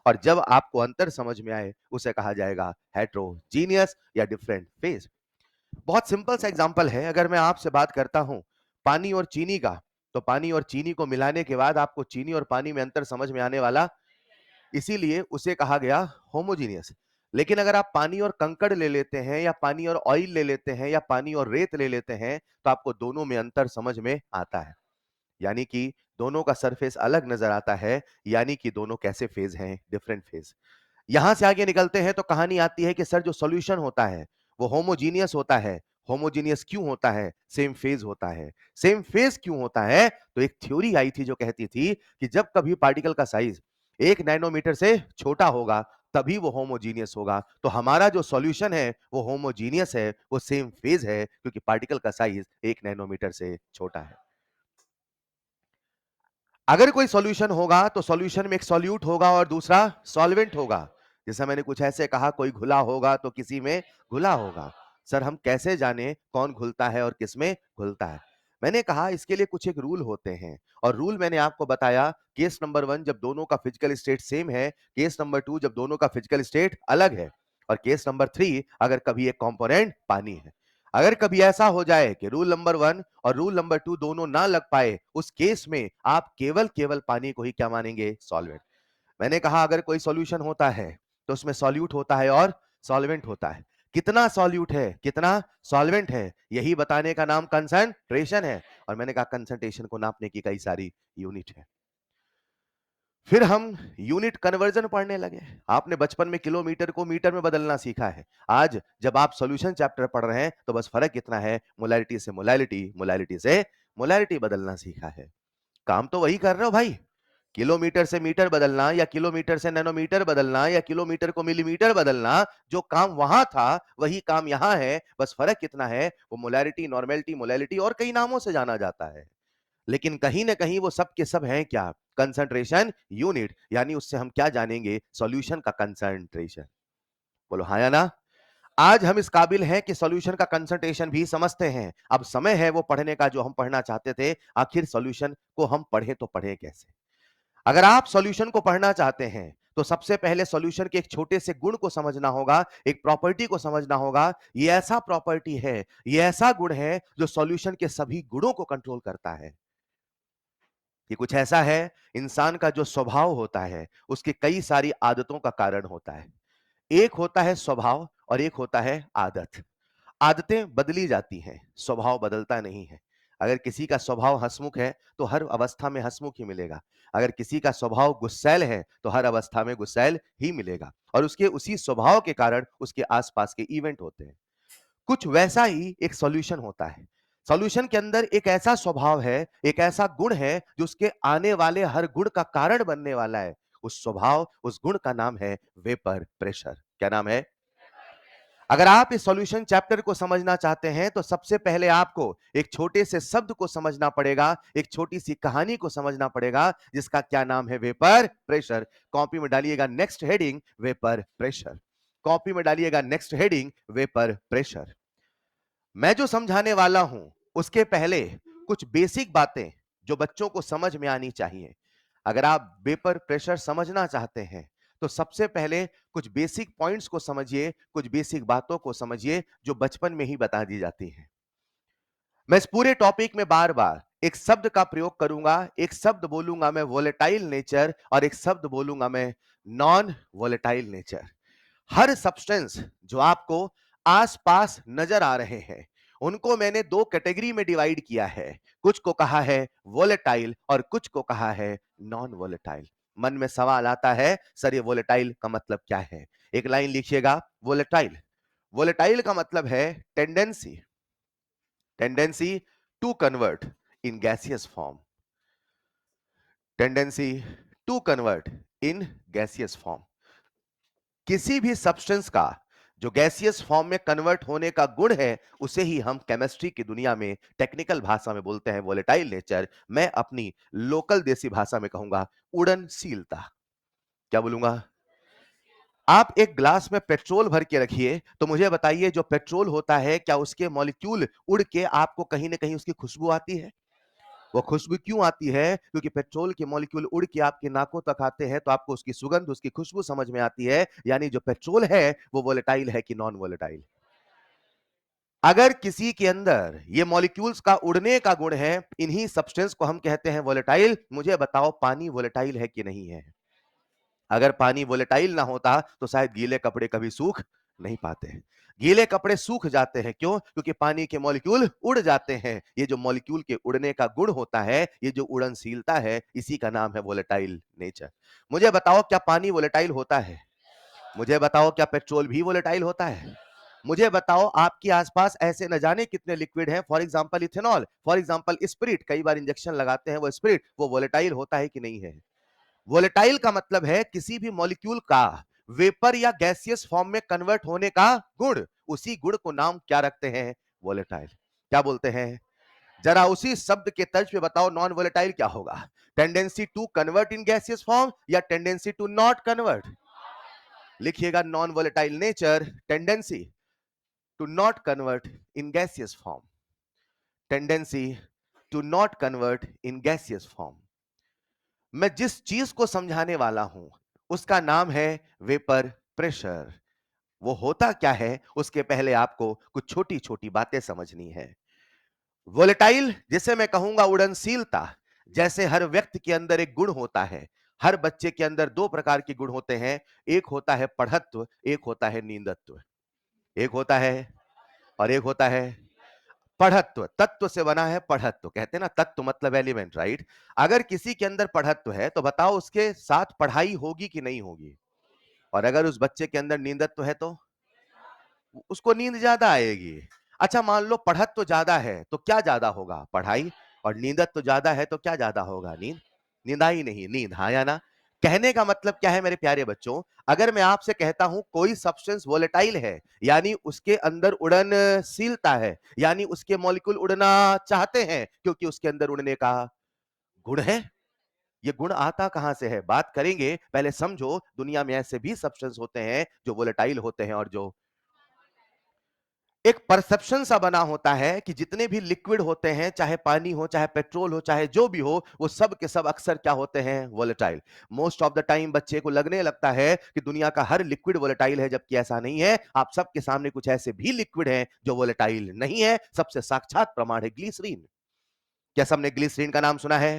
और जब आपको अंतर समझ में आए उसे कहा जाएगा हेट्रोजीनियस या डिफरेंट फेज। बहुत सिंपल सा एग्जांपल है, अगर मैं आपसे बात करता हूं पानी और चीनी का, तो पानी और चीनी को मिलाने के बाद आपको चीनी और पानी में अंतर समझ में आने वाला, इसीलिए उसे कहा गया होमोजीनियस। लेकिन अगर आप पानी और कंकड़ ले लेते हैं या पानी और ऑयल ले लेते हैं या पानी और रेत ले लेते हैं तो आपको दोनों में अंतर समझ में आता है, यानी कि दोनों का सरफेस अलग नजर आता है, यानी कि दोनों कैसे फेज हैं, डिफरेंट फेज। यहां से आगे निकलते हैं तो कहानी आती है कि सर जो सॉल्यूशन होता है वो होमोजीनियस होता है। होमोजीनियस क्यों होता है? सेम फेज होता है। सेम फेज क्यों होता है? तो एक थ्योरी आई थी जो कहती थी कि जब कभी पार्टिकल का साइज 1 नैनोमीटर से छोटा होगा तभी वो होमोजीनियस होगा। तो हमारा जो सॉल्यूशन है वो होमोजीनियस है, वो सेम फेज है, क्योंकि पार्टिकल का साइज 1 नैनोमीटर से छोटा है। अगर कोई सॉल्यूशन होगा तो सॉल्यूशन में एक सॉल्यूट होगा और दूसरा सॉल्वेंट होगा। जैसा मैंने कुछ ऐसे कहा, कोई घुला होगा तो किसी में घुला होगा। सर हम कैसे जाने कौन घुलता है और किस में घुलता है? मैंने कहा इसके लिए कुछ एक रूल होते हैं, और रूल मैंने आपको बताया। केस नंबर 1 जब दोनों का फिजिकल स्टेट सेम है, केस नंबर 2 जब दोनों का फिजिकल स्टेट अलग है, और केस नंबर 3 अगर कभी एक कंपोनेंट पानी है। अगर कभी ऐसा हो जाए कि रूल नंबर 1 और रूल नंबर 2 दोनों ना लग पाए, उस केस में आप केवल केवल पानी को ही क्या मानेंगे? सॉल्वेंट। मैंने कहा अगर कोई सॉल्यूशन होता है तो उसमें सॉल्यूट होता है और सॉल्वेंट होता है। कितना सॉल्यूट है, कितना सॉल्वेंट है, यही बताने का नाम कंसंट्रेशन है। और मैंने कहा कंसंट्रेशन को नापने की कई सारी यूनिट है। फिर हम यूनिट कन्वर्जन पढ़ने लगे। आपने बचपन में किलोमीटर को मीटर में बदलना सीखा है। आज जब आप सॉल्यूशन चैप्टर पढ़ रहे हैं तो बस फर्क कितना है, मोलैरिटी से मोलैरिटी, मोलैरिटी से मोलैरिटी बदलना सीखा है। काम तो वही कर रहे हो भाई। किलोमीटर से मीटर बदलना या किलोमीटर से नैनोमीटर बदलना या किलोमीटर को मिलीमीटर बदलना, जो काम वहां था वही काम यहां है। बस फर्क कितना है, वो मोलैरिटी, नॉर्मेलिटी, मोलैलिटी और कई नामों से जाना जाता है। लेकिन कहीं ना कहीं वो सब के सब हैं क्या? Concentration unit. यानी उससे हम क्या जानेंगे? सॉल्यूशन का कंसंट्रेशन। बोलो हाँ या ना। आज हम इस काबिल हैं कि सॉल्यूशन का कंसंट्रेशन भी समझते हैं। अब समय है वो पढ़ने का जो हम पढ़ना चाहते थे। आखिर सॉल्यूशन को हम पढ़े तो पढ़े कैसे? अगर आप सॉल्यूशन को पढ़ना चाहते हैं तो सबसे पहले सॉल्यूशन के एक छोटे से गुण को समझना होगा, एक प्रॉपर्टी को समझना होगा। ये ऐसा प्रॉपर्टी है, ये ऐसा गुण है जो सॉल्यूशन के सभी गुणों को कंट्रोल करता है। ये कुछ ऐसा है, इंसान का जो स्वभाव होता है उसकी कई सारी आदतों का कारण होता है। एक होता है स्वभाव और एक होता है आदत। आदतें बदली जाती हैं, स्वभाव बदलता नहीं है। अगर किसी का स्वभाव हंसमुख है तो हर अवस्था में हंसमुख ही मिलेगा। अगर किसी का स्वभाव गुस्सैल है तो हर अवस्था में गुस्सैल ही मिलेगा, और उसके उसी स्वभाव के कारण उसके आसपास के इवेंट होते हैं। कुछ वैसा ही एक सॉल्यूशन होता है। सॉल्यूशन के अंदर एक ऐसा स्वभाव है, एक ऐसा गुण है जो उसके आने वाले हर गुण का कारण बनने वाला है। उस स्वभाव, उस गुण का नाम है वेपर प्रेशर। क्या नाम है? अगर आप इस सॉल्यूशन चैप्टर को समझना चाहते हैं तो सबसे पहले आपको एक छोटे से शब्द को समझना पड़ेगा, एक छोटी सी कहानी को समझना पड़ेगा जिसका क्या नाम है? Vapour pressure. कॉपी में डालिएगा next heading vapour pressure. Copy में डालिएगा नेक्स्ट हेडिंग वेपर प्रेशर। मैं जो समझाने वाला हूं उसके पहले कुछ बेसिक बातें जो बच्चों को समझ में आनी चाहिए। अगर आप वेपर प्रेशर समझना चाहते हैं तो सबसे पहले कुछ बेसिक पॉइंट्स को समझिए, कुछ बेसिक बातों को समझिए जो बचपन में ही बता दी जाती हैं। मैं इस पूरे टॉपिक में बार बार एक शब्द का प्रयोग करूंगा। एक शब्द बोलूंगा मैं वोलेटाइल नेचर, और एक शब्द बोलूंगा मैं नॉन वोलेटाइल नेचर। हर सब्सटेंस जो आपको आसपास नजर आ रहे हैं उनको मैंने दो कैटेगरी में डिवाइड किया है। कुछ को कहा है वोलेटाइल और कुछ को कहा है नॉन वोलेटाइल। मन में सवाल आता है, सर ये वोलेटाइल का मतलब क्या है? एक लाइन लिखिएगा, वोलेटाइल। वोलेटाइल का मतलब है tendency, tendency to convert in gaseous form, tendency to convert in gaseous form. किसी भी सब्सटेंस का जो गैसियस फॉर्म में कन्वर्ट होने का गुण है उसे ही हम केमिस्ट्री की दुनिया में टेक्निकल भाषा में बोलते हैं वोलेटाइल नेचर। मैं अपनी लोकल देसी भाषा में कहूंगा उड़नशीलता। क्या बोलूंगा? आप एक ग्लास में पेट्रोल भर के रखिए तो मुझे बताइए जो पेट्रोल होता है क्या उसके मॉलिक्यूल उड़ के आपको कहीं ना कहीं उसकी खुशबू आती है? वो खुशबू क्यों आती है? क्योंकि पेट्रोल के मॉलिक्यूल उड़ के आपके नाकों तक आते हैं, तो आपको उसकी सुगंध, उसकी खुशबू समझ में आती है। यानी जो पेट्रोल है वो वोलेटाइल है कि नॉन वोलेटाइल। अगर किसी के अंदर ये मॉलिक्यूल्स का उड़ने का गुण है, इन्हीं सब्सटेंस को हम कहते हैं वोलेटाइल। मुझे बताओ पानी वोलेटाइल है कि नहीं है? अगर पानी वोलेटाइल ना होता तो शायद गीले कपड़े कभी सूख नहीं पाते। गीले कपड़े सूख जाते हैं, क्यों? क्योंकि पानी के मॉलिक्यूल उड़ जाते हैं। ये जो मॉलिक्यूल के उड़ने का गुण होता है, ये जो उड़नशीलता है, इसी का नाम है वोलेटाइल नेचर। मुझे बताओ क्या पानी वोलेटाइल होता है? मुझे बताओ क्या पेट्रोल भी वोलेटाइल होता है? मुझे बताओ आपके आसपास ऐसे न जाने कितने लिक्विड हैं, for example ethanol, for example spirit, कई बार इंजेक्शन लगाते हैं वो स्पिरिट, वो वोलेटाइल होता है कि नहीं है? वोलेटाइल का मतलब है किसी भी मॉलिक्यूल का वेपर या गैसियस फॉर्म में कन्वर्ट होने का गुण। उसी गुण को नाम क्या रखते हैं? वोलेटाइल। क्या बोलते हैं? जरा उसी शब्द के तर्ज पे बताओ, नॉन वोलेटाइल क्या होगा? Tendency to convert in gaseous form या टेंडेंसी टू नॉट कन्वर्ट? लिखिएगा, non volatile nature, tendency to not convert in gaseous form, tendency to not convert in gaseous form. मैं जिस चीज को समझाने वाला हूं उसका नाम है वेपर प्रेशर। वो होता क्या है उसके पहले आपको कुछ छोटी छोटी बातें समझनी है। वोलेटाइल जिसे मैं कहूंगा उड़नशीलता, जैसे हर व्यक्ति के अंदर एक गुण होता है। हर बच्चे के अंदर दो प्रकार के गुण होते हैं, एक होता है पढ़त्व, एक होता है नींदत्व। एक होता है और एक होता है पढ़त्व। तत्व से बना है पढ़त्व, कहते हैं ना तत्व मतलब एलिमेंट, राइट? अगर किसी के अंदर पढ़त्व है तो बताओ उसके साथ पढ़ाई होगी कि नहीं होगी? और अगर उस बच्चे के अंदर नींदत्व है तो उसको नींद ज्यादा आएगी। अच्छा मान लो पढ़त्व ज्यादा है तो क्या ज्यादा होगा? पढ़ाई। और नींदत्व ज्यादा है तो क्या ज्यादा होगा? नींद। नींद आई नहीं, नींद, हाँ या ना? कहने का मतलब क्या है मेरे प्यारे बच्चों? अगर मैं आपसे कहता हूं कोई सब्सटेंस वोलेटाइल है, यानी उसके अंदर उड़नशीलता है, यानी उसके मॉलिक्यूल उड़ना चाहते हैं क्योंकि उसके अंदर उड़ने का गुण है। ये गुण आता कहां से है बात करेंगे, पहले समझो दुनिया में ऐसे भी सब्सटेंस होते हैं जो वोलेटाइल होते हैं और जो एक परसेप्शन सा बना होता है कि जितने भी लिक्विड होते हैं, चाहे पानी हो, चाहे पेट्रोल हो, चाहे जो भी हो, वो सब के सब अक्सर क्या होते हैं? Volatile. Most of the time बच्चे को लगने लगता है कि दुनिया का हर लिक्विड वोलेटाइल है, जबकि ऐसा नहीं है। आप सबके सामने कुछ ऐसे भी लिक्विड हैं जो वोलेटाइल नहीं है। सबसे साक्षात प्रमाण है ग्लिसरीन। क्या सबने ग्लिसरीन का नाम सुना है?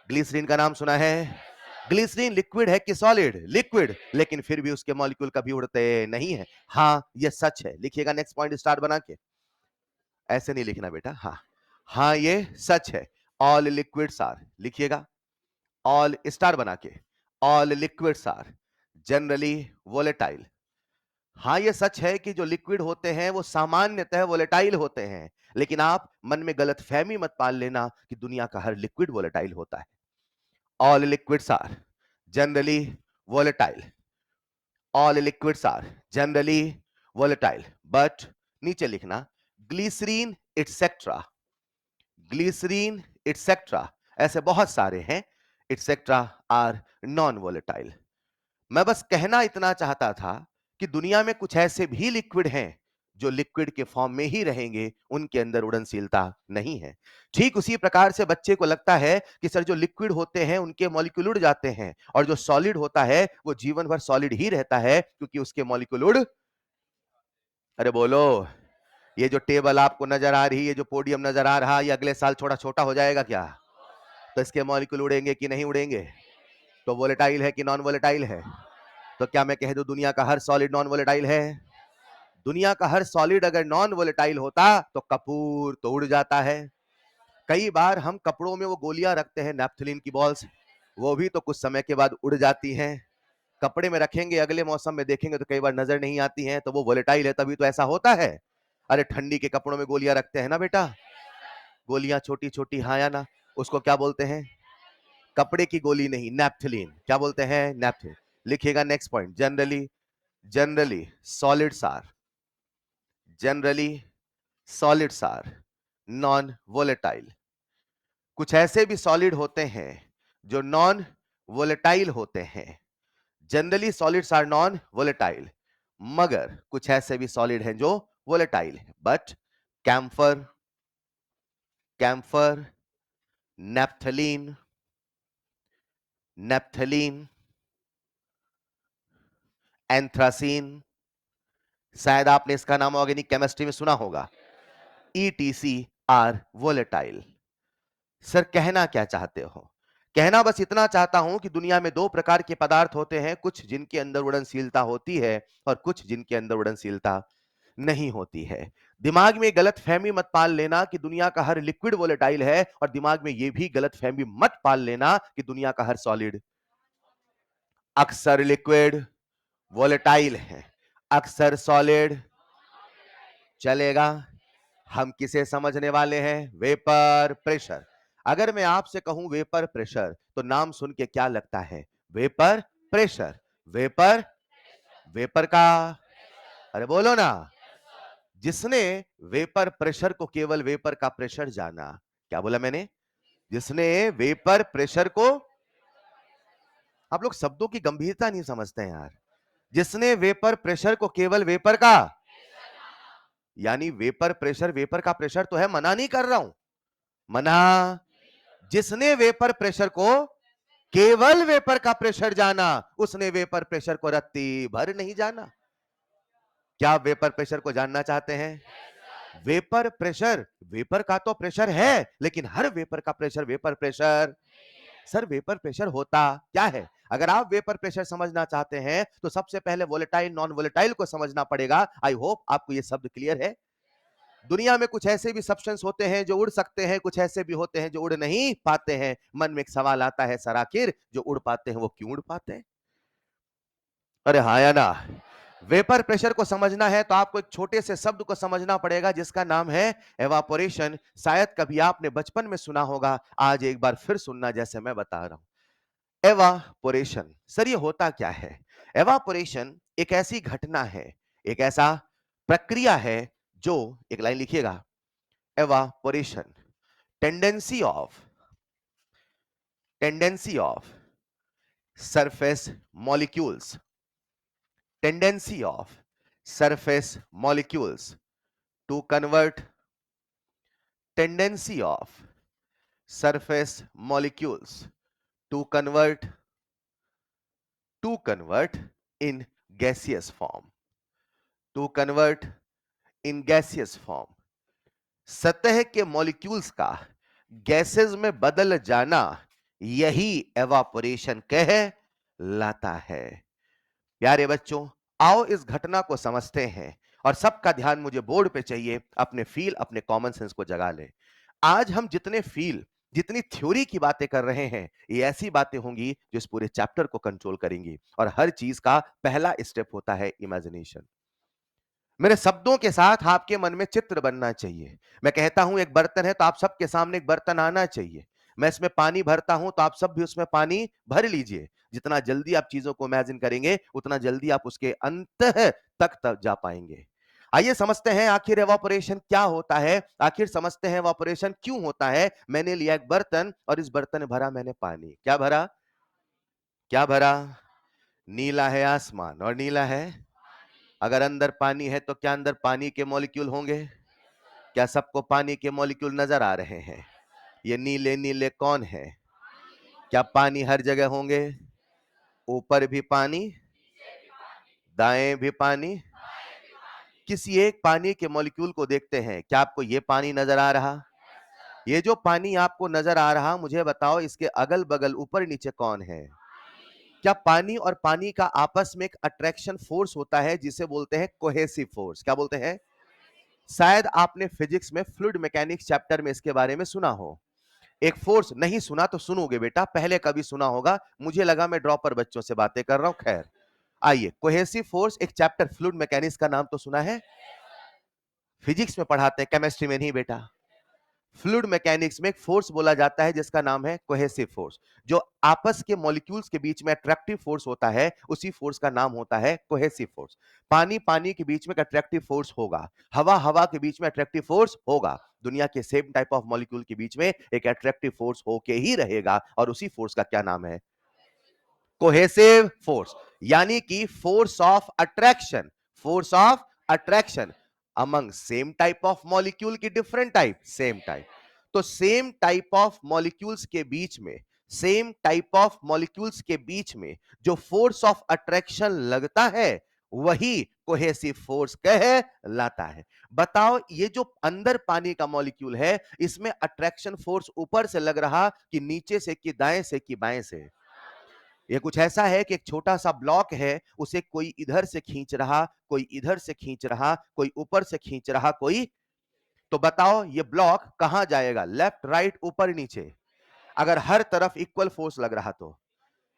ग्लिसरीन का नाम सुना है? ग्लिसरीन लिक्विड है कि सॉलिड? लिक्विड, लेकिन फिर भी उसके मॉलिक्यूल कभी उड़ते नहीं है। हाँ ये सच है। लिखिएगा नेक्स्ट पॉइंट स्टार बना के, ऐसे नहीं लिखना बेटा, हाँ हाँ ये सच है। ऑल लिक्विड्स आर, लिखिएगा ऑल स्टार बना के, all liquids are generally volatile. हाँ ये सच है कि जो लिक्विड होते हैं वो सामान्यतः वोलेटाइल होते हैं, लेकिन आप मन में गलत फहमी मत पाल लेना कि दुनिया का हर लिक्विड वोलेटाइल होता है। All liquids are generally volatile, all liquids are generally volatile, but नीचे लिखना ग्लिसरीन एटसेट्रा, ग्लिसरीन एटसेट्रा, ऐसे बहुत सारे हैं, एटसेट्रा आर नॉन वोलेटाइल। मैं बस कहना इतना चाहता था कि दुनिया में कुछ ऐसे भी लिक्विड हैं जो लिक्विड के फॉर्म में ही रहेंगे, उनके अंदर उड़नशीलता नहीं है। ठीक उसी प्रकार से बच्चे को लगता है कि सर जो लिक्विड होते हैं उनके मॉलिक्यूल उड़ जाते हैं, और जो सॉलिड होता है वो जीवन भर सॉलिड ही रहता है क्योंकि उसके मॉलिक्यूल उड़। अरे बोलो, ये जो टेबल आपको नजर आ रही है, ये जो पोडियम नजर आ रहा है, ये अगले साल थोड़ा छोटा हो जाएगा क्या? तो इसके मॉलिक्यूल उड़ेंगे कि नहीं उड़ेंगे? तो वोलेटाइल है कि नॉन वोलेटाइल है? तो क्या मैं कह दूं दुनिया का हर सॉलिड नॉन वोलेटाइल है? दुनिया का हर सॉलिड अगर नॉन वोलेटाइल होता तो कपूर तो उड़ जाता है। कई बार हम कपड़ों में वो गोलियां रखते हैं नैप्थलीन की बॉल्स, वो भी तो कुछ समय के बाद उड़ जाती हैं। कपड़े में रखेंगे, अगले मौसम में देखेंगे तो कई बार नजर नहीं आती हैं, तो वो वोलेटाइल है, तभी तो ऐसा होता है। अरे ठंडी के कपड़ों में गोलियां रखते हैं ना बेटा, गोलियां छोटी छोटी, हाँ या ना? उसको क्या बोलते हैं? कपड़े की गोली नहीं, नैप्थलीन। क्या बोलते हैं? नैप्थलीन। लिखिएगा next point, generally, generally solids are, generally solids are non volatile. कुछ ऐसे भी सॉलिड होते हैं जो नॉन वोलेटाइल होते हैं। Generally solids are non volatile, मगर कुछ ऐसे भी सॉलिड हैं जो वोलेटाइल है। But camphor, camphor, naphthalene, naphthalene, anthracene, शायद आपने इसका नाम ऑर्गेनिक केमिस्ट्री में सुना होगा, ETC आर वोलेटाइल। सर कहना क्या चाहते हो? कहना बस इतना चाहता हूं कि दुनिया में दो प्रकार के पदार्थ होते हैं, कुछ जिनके अंदर उड़नशीलता होती है और कुछ जिनके अंदर उड़नशीलता नहीं होती है। दिमाग में गलत फहमी मत पाल लेना कि दुनिया का हर लिक्विड वोलेटाइल है, और दिमाग में यह भी गलत फहमी मत पाल लेना कि दुनिया का हर सॉलिड। अक्सर लिक्विड वोलेटाइल है, अक्सर सॉलिड चलेगा। हम किसे समझने वाले हैं? Vapour pressure. अगर मैं आपसे कहूं वेपर प्रेशर, तो नाम सुन के क्या लगता है? Vapour pressure. वेपर, वेपर का, अरे बोलो ना। जिसने वेपर प्रेशर को केवल वेपर का प्रेशर जाना, क्या बोला मैंने? जिसने वेपर प्रेशर को, आप लोग शब्दों की गंभीरता नहीं समझते हैं यार। जिसने वेपर प्रेशर को केवल वेपर का, यानी वेपर प्रेशर, वेपर का प्रेशर तो है, मना नहीं कर रहा हूं, मना। जिसने वेपर प्रेशर को केवल वेपर का प्रेशर जाना, उसने वेपर प्रेशर को रत्ती भर नहीं जाना। क्या आप वेपर प्रेशर को जानना चाहते हैं? वेपर प्रेशर, वेपर का तो प्रेशर है, लेकिन हर वेपर का pressure vapour pressure. Sir vapour pressure होता क्या है? अगर आप वेपर प्रेशर समझना चाहते हैं तो सबसे पहले वोलेटाइल नॉन वोलेटाइल को समझना पड़ेगा। आई होप आपको यह शब्द क्लियर है। दुनिया में कुछ ऐसे भी सब्सटेंस होते हैं जो उड़ सकते हैं, कुछ ऐसे भी होते हैं जो उड़ नहीं पाते हैं। मन में एक सवाल आता है, सर आखिर जो उड़ पाते हैं वो क्यों उड़ पाते हैं? अरे हाँ या ना? वेपर प्रेशर को समझना है तो आपको एक छोटे से शब्द को समझना पड़ेगा जिसका नाम है एवापोरेशन। शायद कभी आपने बचपन में सुना होगा, आज एक बार फिर सुनना जैसे मैं बता रहा हूं। एवापोरेशन, सर ये होता क्या है? एवापोरेशन एक ऐसी घटना है, एक ऐसा प्रक्रिया है जो, एक लाइन लिखिएगा, evaporation, tendency of, tendency of surface molecules, tendency of surface molecules to convert, tendency of surface molecules to convert, to convert in gaseous form, to convert in gaseous form, सतह के मॉलिक्यूल्स का gases में बदल जाना, यही evaporation कह लाता है। प्यारे बच्चों, आओ इस घटना को समझते हैं, और सबका ध्यान मुझे बोर्ड पे चाहिए। अपने फील, अपने कॉमन सेंस को जगा ले। आज हम जितने फील, जितनी थ्योरी की बातें कर रहे हैं, ये ऐसी बातें होंगी जो इस पूरे चैप्टर को कंट्रोल करेंगी। और हर चीज का पहला स्टेप होता है इमेजिनेशन। मेरे शब्दों के साथ आपके मन में चित्र बनना चाहिए। मैं कहता हूं एक बर्तन है तो आप सबके सामने एक बर्तन आना चाहिए। मैं इसमें पानी भरता हूं तो आप सब भी उसमें पानी भर लीजिए। जितना जल्दी आप चीजों को इमेजिन करेंगे, उतना जल्दी आप उसके अंत तक जा पाएंगे। आइए समझते हैं आखिर एवापोरेशन क्या होता है, आखिर समझते हैं एवापोरेशन क्यों होता है। मैंने लिया एक बर्तन और इस बर्तन में भरा मैंने पानी। क्या भरा? क्या भरा? नीला है आसमान और नीला है। अगर अंदर पानी है तो क्या अंदर पानी के मॉलिक्यूल होंगे? क्या सबको पानी के मॉलिक्यूल नजर आ रहे हैं? ये नीले नीले कौन है? क्या पानी हर जगह होंगे? ऊपर भी पानी, दाएं भी पानी। किसी एक पानी के मॉलिक्यूल को देखते हैं, क्या आपको ये पानी नजर आ रहा? ये जो पानी आपको नजर आ रहा, मुझे बताओ इसके अगल बगल ऊपर नीचे कौन है? क्या पानी और पानी का आपस में एक अट्रैक्शन फोर्स होता है जिसे बोलते हैं कोहेसिव फोर्स? क्या बोलते हैं? शायद आपने फिजिक्स में फ्लूइड मैकेनिक्स चैप्टर में इसके बारे में सुना हो। एक फोर्स, नहीं सुना तो सुनोगे बेटा, पहले कभी सुना होगा, मुझे लगा मैं ड्रॉपर बच्चों से बातें कर रहा हूं। खैर आइए, कोहेसिव फोर्स एक चैप्टर फ्लूइड मैकेनिक्स का नाम तो सुना है, फिजिक्स में पढ़ाते हैं, केमिस्ट्री में नहीं बेटा। फ्लूइड मैकेनिक्स में एक फोर्स बोला जाता है जिसका नाम है कोहेसिव फोर्स। जो आपस के मॉलिक्यूल्स के बीच में अट्रैक्टिव फोर्स होता है, उसी फोर्स का नाम होता है कोहेसिव फोर्स। पानी पानी के बीच में अट्रैक्टिव फोर्स होगा, हवा हवा के बीच में अट्रैक्टिव फोर्स होगा। दुनिया के सेम टाइप ऑफ मॉलिक्यूल के बीच में एक अट्रैक्टिव फोर्स होके ही रहेगा, और उसी फोर्स का क्या नाम है? Cohesive force. यानी कि force of attraction, force of attraction among same type of molecule की डिफरेंट टाइप, सेम टाइप। तो सेम टाइप ऑफ मॉलिक्यूल्स के बीच में, सेम टाइप ऑफ मॉलिक्यूल्स के बीच में जो फोर्स ऑफ अट्रैक्शन लगता है वही कोहेसिव फोर्स कहलाता है। बताओ ये जो अंदर पानी का मॉलिक्यूल है इसमें अट्रैक्शन फोर्स ऊपर से लग रहा कि नीचे से कि दाएं से कि बाएं से? ये कुछ ऐसा है कि एक छोटा सा ब्लॉक है, उसे कोई इधर से खींच रहा, कोई इधर से खींच रहा, कोई ऊपर से खींच रहा, कोई। तो बताओ ये ब्लॉक कहां जाएगा? लेफ्ट राइट ऊपर नीचे? अगर हर तरफ इक्वल फोर्स लग रहा तो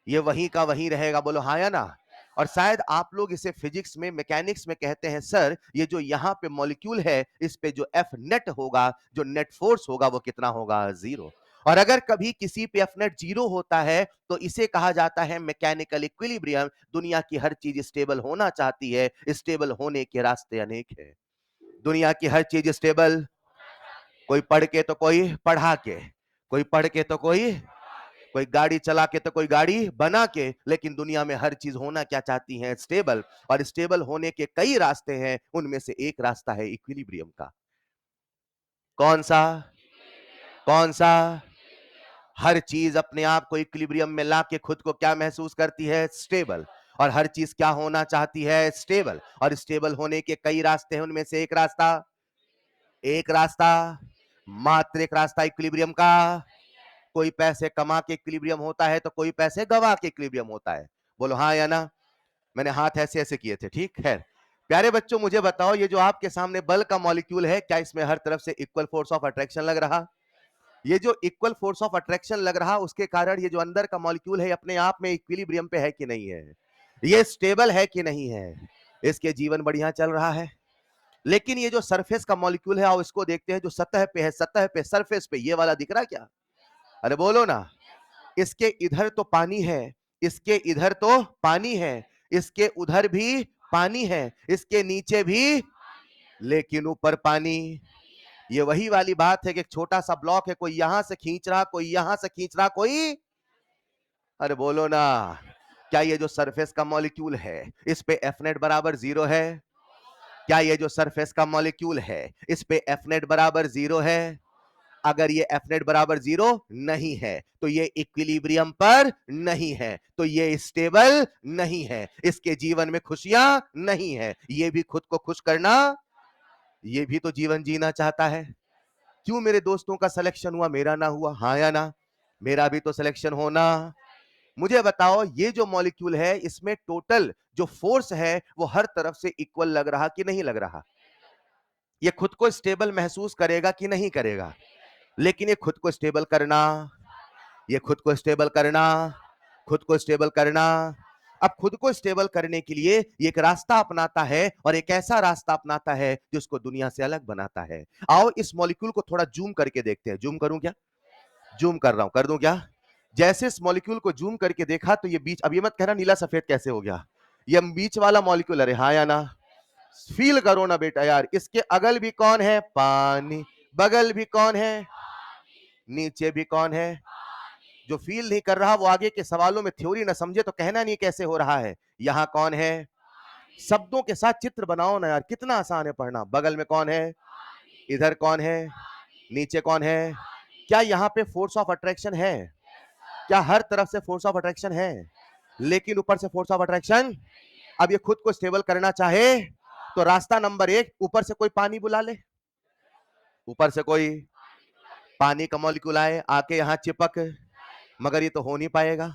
ये वहीं का वहीं रहेगा, बोलो हाँ या ना? और शायद आप लोग इसे फिजिक्स में, मैकेनिक्स में कहते हैं सर ये जो यहां पे मॉलिक्यूल है इस पे जो एफ नेट होगा, जो नेट फोर्स होगा वो कितना होगा? जीरो। और अगर कभी किसी पे एफ नेट जीरो होता है तो इसे कहा जाता है मैकेनिकल इक्विलिब्रियम। दुनिया की हर चीज स्टेबल होना चाहती है, स्टेबल होने के रास्ते अनेक है। दुनिया की हर चीज स्टेबल, कोई पढ़ के तो कोई पढ़ा के, कोई पढ़ के तो कोई गाड़ी चला के तो कोई गाड़ी बना के, लेकिन दुनिया में हर चीज होना क्या चाहती है? स्टेबल। और स्टेबल होने के कई रास्ते हैं, उनमें से एक रास्ता है इक्विलिब्रियम का। कौन सा? कौन सा? हर चीज अपने आप को इक्विलिब्रियम में लाके खुद को क्या महसूस करती है? स्टेबल। और हर चीज क्या होना चाहती है? स्टेबल। और स्टेबल होने के कई रास्ते हैं, उनमें से एक रास्ता, एक रास्ता, मात्र एक रास्ता इक्विलिब्रियम का। कोई पैसे कमा के इक्विलिब्रियम होता है तो कोई पैसे गवा के इक्विलिब्रियम होता है, बोलो हाँ या ना? मैंने हाथ ऐसे ऐसे किए थे, ठीक है। प्यारे बच्चों मुझे बताओ ये जो आपके सामने बल का मॉलिक्यूल है क्या इसमें हर तरफ से इक्वल फोर्स ऑफ अट्रैक्शन लग रहा? ये जो इक्वल फोर्स ऑफ अट्रैक्शन लग रहा उसके कारण ये जो अंदर का मॉलिक्यूल है अपने आप में इक्विलिब्रियम पे है कि नहीं है? ये स्टेबल है कि नहीं है? इसके जीवन बढ़िया चल रहा है। लेकिन ये जो सरफेस का मॉलिक्यूल है आओ इसको देखते हैं, जो सतह पे है, सतह पे, सरफेस पे ये वाला दिख रहा क्या? अरे बोलो ना। इसके इधर तो पानी है, इसके इधर तो पानी है, इसके उधर भी पानी है, इसके नीचे भी, लेकिन ऊपर पानी। ये वही वाली बात है कि एक छोटा सा ब्लॉक है, कोई यहां से खींच रहा, कोई यहां से खींच रहा, कोई। अरे बोलो ना। क्या ये जो सरफेस का मॉलिक्यूल है इस पे एफ नेट बराबर जीरो है? क्या ये जो सरफेस का मॉलिक्यूल है इस पे एफ नेट बराबर जीरो है? अगर ये एफ नेट बराबर जीरो नहीं है तो ये इक्विलिब्रियम पर नहीं है, तो ये स्टेबल नहीं है, इसके जीवन में खुशियां नहीं है, ये भी खुद को खुश करना, ये भी तो जीवन जीना चाहता है। क्यों मेरे दोस्तों का सिलेक्शन हुआ, मेरा ना हुआ? हाँ या ना? मेरा भी तो सिलेक्शन होना। मुझे बताओ ये जो मॉलिक्यूल है इसमें टोटल जो फोर्स है वो हर तरफ से इक्वल लग रहा कि नहीं लग रहा? ये खुद को स्टेबल महसूस करेगा कि नहीं करेगा? लेकिन ये खुद को स्टेबल करना, ये खुद को स्टेबल करना, खुद को स्टेबल करना, अब खुद को स्टेबल करने के लिए ये एक रास्ता अपनाता है और एक ऐसा रास्ता अपनाता है जो उसको दुनिया से अलग बनाता है। आओ इस मॉलिक्यूल को थोड़ा जूम करके देखते हैं। जूम करूं क्या? जूम कर रहा हूं, कर दूं क्या? जैसे इस मॉलिक्यूल को जूम करके देखा तो ये बीच, अब ये मत कहना नीला सफेद कैसे हो गया, ये बीच वाला मॉलिक्यूल, अरे हाँ या ना? फील करो ना बेटा यार, इसके अगल भी कौन है? पानी। बगल भी कौन है? नीचे भी कौन है? जो फील नहीं कर रहा वो आगे के सवालों में थ्योरी ना समझे तो कहना नहीं कैसे हो रहा है। यहां कौन है? शब्दों के साथ चित्र बनाओ ना यार, कितना आसान है पढ़ना। बगल में कौन है? इधर कौन है? नीचे कौन है? क्या यहां पे फोर्स ऑफ अट्रैक्शन है? क्या हर तरफ से फोर्स ऑफ अट्रैक्शन है? लेकिन ऊपर से फोर्स ऑफ अट्रैक्शन। अब ये खुद को स्टेबल करना चाहे तो रास्ता नंबर एक, ऊपर से कोई पानी बुला ले, ऊपर से कोई पानी का मॉलिक्यूल आए आके यहां चिपक, मगर ये तो हो नहीं पाएगा।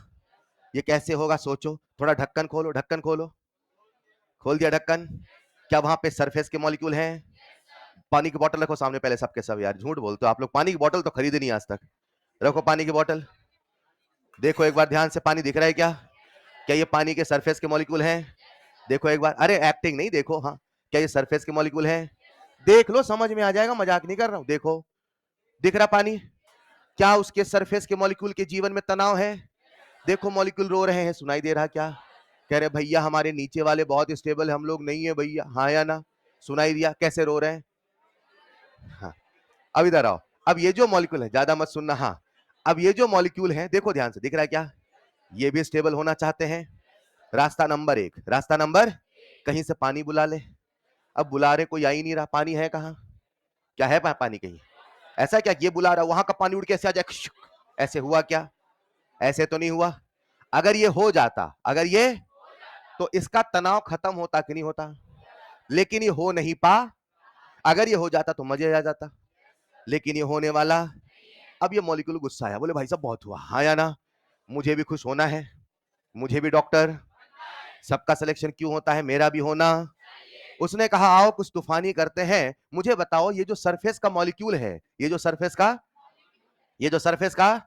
ये कैसे होगा सोचो, थोड़ा ढक्कन खोलो, ढक्कन खोलो, खोल दिया ढक्कन। क्या वहां पे सरफेस के मॉलिक्यूल हैं? पानी की बोतल रखो सामने पहले सबके सब, यार झूठ बोलते हो आप लोग, पानी की बोतल तो खरीदी नहीं आज तक। रखो पानी की बोतल, देखो एक बार ध्यान से, पानी दिख रहा है क्या? क्या ये पानी के सरफेस के मॉलिक्यूल हैं? देखो एक बार, अरे एक्टिंग नहीं, देखो, हाँ क्या ये सरफेस के मॉलिक्यूल हैं? देख लो समझ में आ जाएगा, मजाक नहीं कर रहा हूं। देखो दिख रहा पानी, क्या उसके सरफेस के मॉलिक्यूल के जीवन में तनाव है? देखो मॉलिक्यूल रो रहे हैं, सुनाई दे रहा क्या? कह रहे भैया हमारे नीचे वाले बहुत स्टेबल, हम लोग नहीं है भैया, हाँ या ना? सुनाई दिया कैसे रो रहे हैं? हाँ। अब इधर आओ, अब ये जो मॉलिक्यूल है, ज्यादा मत सुनना, हाँ अब ये जो मॉलिक्यूल है देखो ध्यान से, दिख रहा है क्या? ये भी स्टेबल होना चाहते हैं। रास्ता नंबर एक, रास्ता नंबर, कहीं से पानी बुला ले। अब बुला रहे, कोई आ ही नहीं रहा, पानी है कहाँ? क्या है पानी कहीं? ऐसा क्या ये बुला रहा वहां का पानी उड़ के ऐसे आ जाए, ऐसे हुआ क्या? ऐसे तो नहीं हुआ। अगर ये हो जाता, अगर ये, तो इसका तनाव खत्म होता कि नहीं होता? लेकिन ये हो नहीं पा, अगर ये हो जाता तो मजे आ जाता, लेकिन ये होने वाला। अब ये मॉलिक्यूल गुस्सा आया, बोले भाई साहब बहुत हुआ, हाँ या ना? मुझे भी खुश होना है, मुझे भी डॉक्टर, सबका सिलेक्शन क्यों होता है, मेरा भी होना। उसने कहा आओ कुछ तूफानी करते हैं, मुझे बताओ ये जो सरफेस का मॉलिक्यूल है, ये जो सरफेस का, ये जो सरफेस का,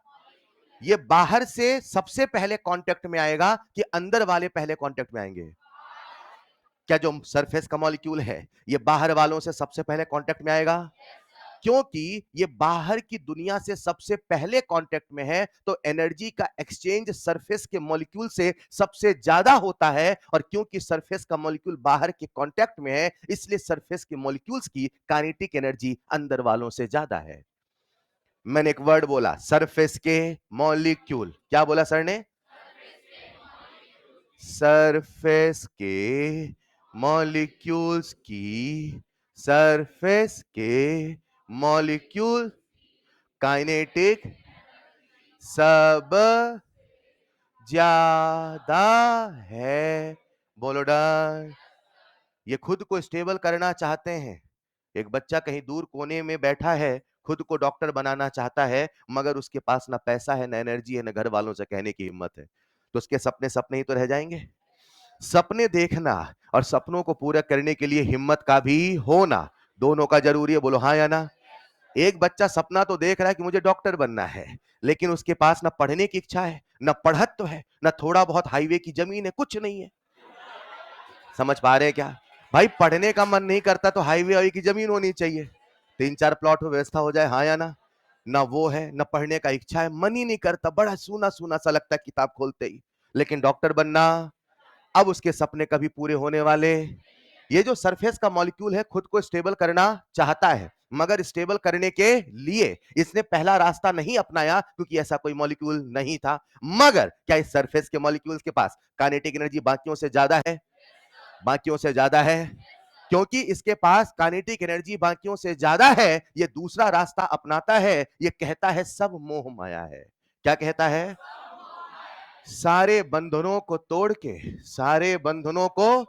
ये बाहर से सबसे पहले कांटेक्ट में आएगा कि अंदर वाले पहले कांटेक्ट में आएंगे? क्या जो सरफेस का मॉलिक्यूल है ये बाहर वालों से सबसे पहले कांटेक्ट में आएगा? क्योंकि ये बाहर की दुनिया से सबसे पहले कांटेक्ट में है, तो एनर्जी का एक्सचेंज सरफेस के मॉलिक्यूल से सबसे ज्यादा होता है। और क्योंकि सरफेस का मॉलिक्यूल बाहर के कांटेक्ट में है, इसलिए सरफेस के मॉलिक्यूल्स की काइनेटिक एनर्जी अंदर वालों से ज्यादा है। मैंने एक वर्ड बोला, सरफेस के मॉलिक्यूल। क्या बोला सर ने? सरफेस के मॉलिक्यूल्स की, सरफेस के मॉलिक्यूल काइनेटिक सब ज्यादा है। बोलो डन। ये खुद को स्टेबल करना चाहते हैं। एक बच्चा कहीं दूर कोने में बैठा है, खुद को डॉक्टर बनाना चाहता है, मगर उसके पास ना पैसा है, ना एनर्जी है, ना घर वालों से कहने की हिम्मत है। तो उसके सपने सपने ही तो रह जाएंगे। सपने देखना और सपनों को पूरा करने के लिए हिम्मत का भी होना, दोनों का जरूरी है। बोलो हाँ या ना? एक बच्चा सपना तो देख रहा है कि मुझे डॉक्टर बनना है, लेकिन उसके पास ना पढ़ने की इच्छा है, ना पढ़त है, ना थोड़ा बहुत हाईवे की जमीन है, कुछ नहीं है। समझ पा रहे हैं क्या? भाई पढ़ने का मन नहीं करता तो हाईवे वाई की जमीन होनी चाहिए, 3-4 प्लॉट में व्यवस्था हो जाए, हाँ या ना? ना वो है, ना पढ़ने का इच्छा है, मन ही नहीं करता, बड़ा सूना सूना सा लगता है किताब खोलते ही। लेकिन डॉक्टर बनना, अब उसके सपने कभी पूरे होने वाले। ये जो सरफेस का मॉलिक्यूल है खुद को स्टेबल करना चाहता है, मगर स्टेबल करने के लिए इसने पहला रास्ता नहीं अपनाया, क्योंकि ऐसा कोई मॉलिक्यूल नहीं था। मगर क्या इस सरफेस के मॉलिक्यूल्स के पास काइनेटिक एनर्जी बाकियों से ज्यादा है? बाकियों से ज्यादा है। क्योंकि इसके पास काइनेटिक एनर्जी बाकियों से ज्यादा है, ये दूसरा रास्ता अपनाता है। ये कहता है सब मोह माया है। क्या कहता है? सारे बंधनों को तोड़ के, सारे बंधनों को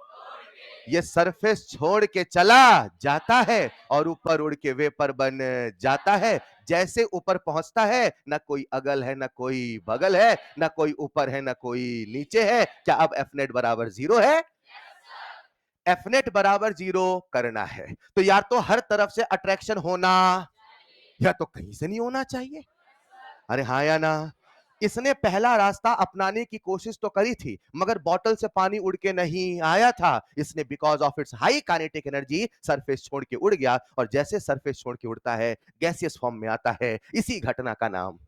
ये सरफेस छोड़ के चला जाता है और ऊपर उड़ के वेपर बन जाता है। जैसे ऊपर पहुंचता है, ना कोई अगल है, ना कोई बगल है, ना कोई ऊपर है, ना कोई नीचे है। क्या अब एफ नेट बराबर 0 है? एफ नेट बराबर 0 करना है तो यार तो हर तरफ से अट्रैक्शन होना, या तो कहीं से नहीं होना चाहिए। अरे हाँ या ना? इसने पहला रास्ता अपनाने की कोशिश तो करी थी, मगर बॉटल से पानी उड़ के नहीं आया था। इसने because of its high kinetic energy surface छोड़ के उड़ गया, और जैसे सरफेस छोड़ के उड़ता है गैसियस फॉर्म में आता है। इसी घटना का नाम,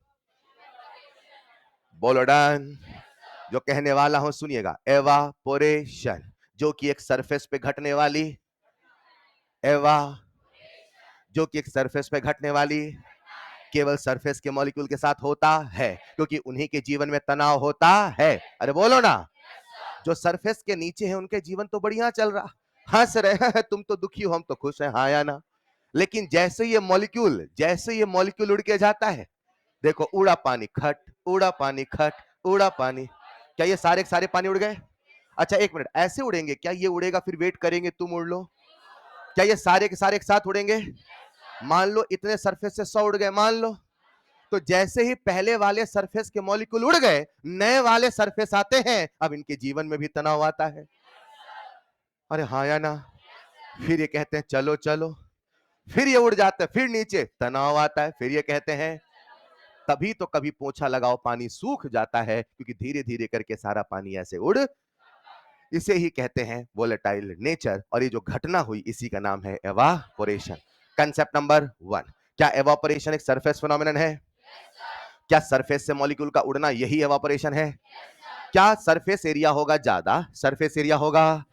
बोलो डन। जो कहने वाला हूं सुनिएगा, एवापोरेशन, जो कि एक सरफेस पे घटने वाली, एवा, जो कि एक सरफेस पे घटने वाली केवल सरफेस के मॉलिक्यूल के साथ होता है, क्योंकि उन्हीं के जीवन में तनाव होता है। अरे बोलो ना। जो सरफेस के नीचे है उनके जीवन तो बढ़िया चल रहा, हंस रहे हैं, तुम तो दुखी हो, हम तो खुश हैं, हाँ या ना? लेकिन जैसे ये मॉलिक्यूल उड़ के जाता है, देखो उड़ा पानी खट, उड़ा पानी खट, उड़ा पानी, क्या ये सारे सारे पानी उड़ गए? अच्छा एक मिनट, ऐसे उड़ेंगे क्या? ये उड़ेगा फिर वेट करेंगे तुम उड़ लो? क्या ये सारे के सारे एक साथ उड़ेंगे? मान लो इतने सरफेस से 100 उड़ गए, मान लो, तो जैसे ही पहले वाले सरफेस के मॉलिक्यूल उड़ गए, नए वाले सरफेस आते हैं, अब इनके जीवन में भी तनाव आता है। अरे हाँ या ना? फिर ये कहते हैं चलो चलो, फिर ये उड़ जाते हैं, फिर नीचे तनाव आता है, फिर ये कहते हैं, तभी तो कभी पोछा लगाओ पानी सूख जाता है, क्योंकि धीरे धीरे करके सारा पानी ऐसे उड़। इसे ही कहते हैं वोलेटाइल नेचर, और ये जो घटना हुई इसी का नाम है एवापोरेशन। कंसेप्ट नंबर 1, क्या एवापोरेशन एक सरफेस फिनोमिनन है? क्या सरफेस से मॉलिक्यूल का उड़ना यही एवापोरेशन है? क्या सरफेस एरिया होगा ज्यादा? सरफेस एरिया होगा।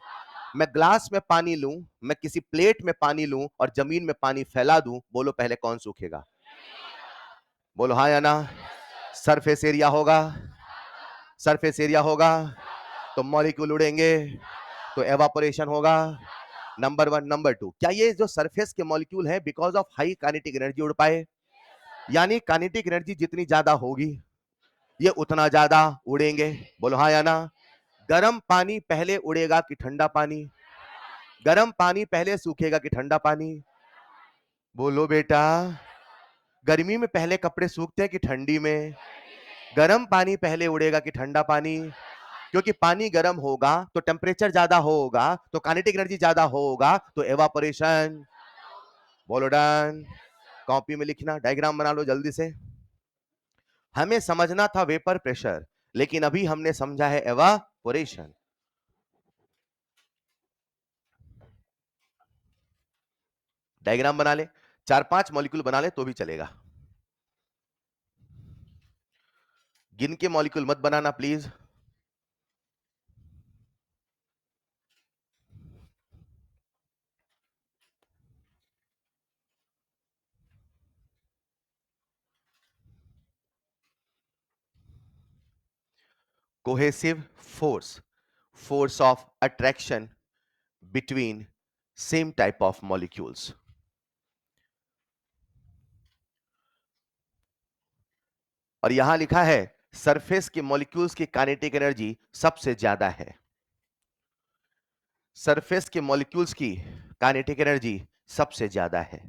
मैं ग्लास में पानी लूं, मैं किसी प्लेट में पानी लूं और जमीन में पानी फैला दूं, बोलो पहले कौन सूखेगा? बोलो हाँ या ना? सरफेस एरिया होगा, सरफेस एरिया होगा तो मॉलिक्यूल उड़ेंगे, तो एवापोरेशन होगा। नंबर 1। नंबर 2, क्या ये जो सरफेस के मॉलिक्यूल है because of high kinetic energy उड़ पाए? यानी काइनेटिक एनर्जी जितनी ज्यादा होगी ये उतना ज्यादा उड़ेंगे। बोलो हाँ या ना। गर्म पानी पहले उड़ेगा कि ठंडा पानी? गर्म पानी पहले सूखेगा कि ठंडा पानी? बोलो बेटा। गर्मी में पहले कपड़े सूखते हैं कि ठंडी में? गर्म पानी पहले उड़ेगा कि ठंडा पानी? क्योंकि पानी गर्म होगा तो टेम्परेचर ज्यादा होगा, तो काइनेटिक एनर्जी ज्यादा होगा, तो एवापोरेशन। बोलो डन। कॉपी में लिखना, डायग्राम बना लो जल्दी से। हमें समझना था वेपर प्रेशर, लेकिन अभी हमने समझा है एवापोरेशन। डायग्राम बना ले, 4-5 मॉलिक्यूल बना ले तो भी चलेगा। गिन के मॉलिक्यूल मत बनाना please. Cohesive force, force of attraction between same type of molecules। और यहां लिखा है सरफेस के मॉलिक्यूल्स की काइनेटिक एनर्जी सबसे ज्यादा है। सरफेस के मॉलिक्यूल्स की काइनेटिक एनर्जी सबसे ज्यादा है।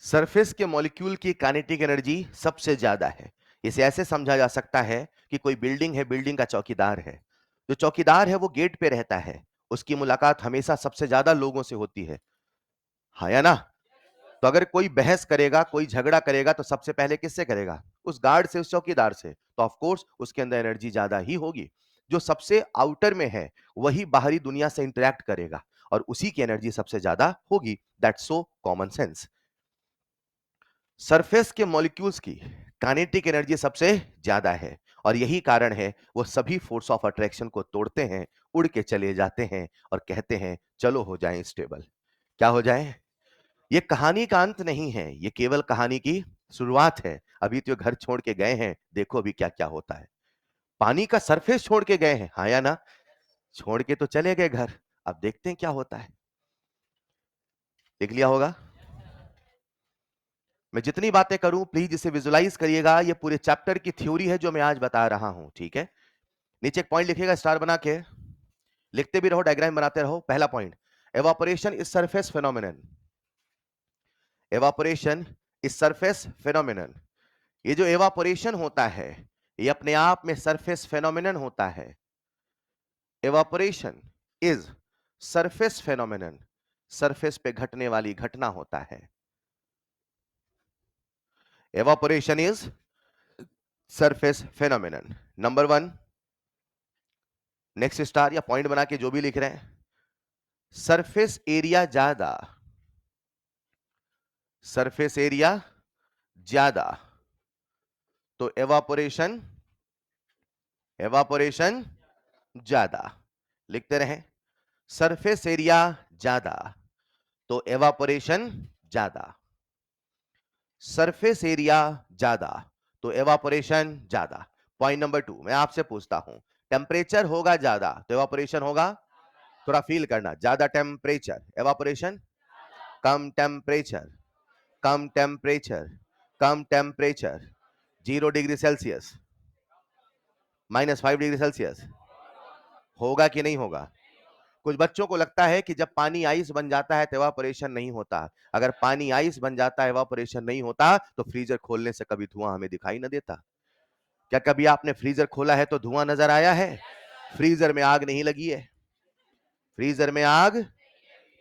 सरफेस के मॉलिक्यूल की काइनेटिक एनर्जी सबसे ज्यादा है। इसे ऐसे समझा जा सकता है कि कोई बिल्डिंग है, बिल्डिंग का चौकीदार है। जो चौकीदार है वो गेट पे रहता है, उसकी मुलाकात हमेशा सबसे ज्यादा लोगों से होती है, हाँ या ना। तो अगर कोई बहस करेगा, कोई झगड़ा करेगा, तो सबसे पहले किससे करेगा? उस गार्ड से, उस चौकीदार से। तो ऑफ कोर्स उसके अंदर एनर्जी ज्यादा ही होगी। जो सबसे आउटर में है वही बाहरी दुनिया से इंटरेक्ट करेगा और उसी की एनर्जी सबसे ज्यादा होगी। That's so common sense. Surface के मॉलिक्यूल्स की काइनेटिक एनर्जी सबसे ज्यादा है और यही कारण है वो सभी फोर्स ऑफ अट्रैक्शन को तोड़ते हैं, उड़ के चले जाते हैं और कहते हैं चलो हो जाएं स्टेबल। क्या हो जाए? ये कहानी का अंत नहीं है, ये केवल कहानी की शुरुआत है। अभी तो घर छोड़ के गए हैं, देखो अभी क्या क्या होता है। पानी का सरफेस छोड़ के गए हैं, हाँ या ना। छोड़ के तो चले गए घर, अब देखते हैं क्या होता है। देख लिया होगा। मैं जितनी बातें करूं प्लीज इसे विजुलाइज करिएगा। ये पूरे चैप्टर की थ्योरी है जो मैं आज बता रहा हूं, ठीक है। नीचे एक पॉइंट लिखिएगा स्टार बना के, लिखते भी रहो, डायग्राम बनाते रहो। पहला point, evaporation is surface phenomenon. Evaporation is surface phenomenon. ये जो एवापोरेशन होता है ये अपने आप में सरफेस फेनोमेनन होता है। Evaporation is surface phenomenon, surface पे घटने वाली घटना होता है। Evaporation is surface phenomenon. Number 1, next star या पॉइंट बना के जो भी लिख रहे हैं, सरफेस एरिया ज्यादा, सरफेस एरिया ज्यादा तो एवापोरेशन, एवापोरेशन ज्यादा। लिखते रहें, सरफेस एरिया ज्यादा तो एवापोरेशन ज्यादा, सरफेस एरिया ज्यादा तो एवापोरेशन ज्यादा। पॉइंट नंबर 2, मैं आपसे पूछता हूं, टेम्परेचर होगा ज्यादा तो एवापोरेशन होगा? थोड़ा फील करना, ज्यादा टेम्परेचर एवापोरेशन, कम टेम्परेचर, कम टेम्परेचर, कम temperature, 0 degree Celsius, -5 degree Celsius, होगा कि नहीं होगा? कुछ बच्चों को लगता है कि जब पानी आइस बन जाता है तो एवापोरेशन नहीं होता। अगर पानी आइस बन जाता है, एवापोरेशन नहीं होता, तो फ्रीजर खोलने से कभी धुआं हमें दिखाई न देता। क्या कभी आपने फ्रीजर खोला है तो धुआं नजर आया है? फ्रीजर में आग नहीं लगी है, फ्रीजर में आग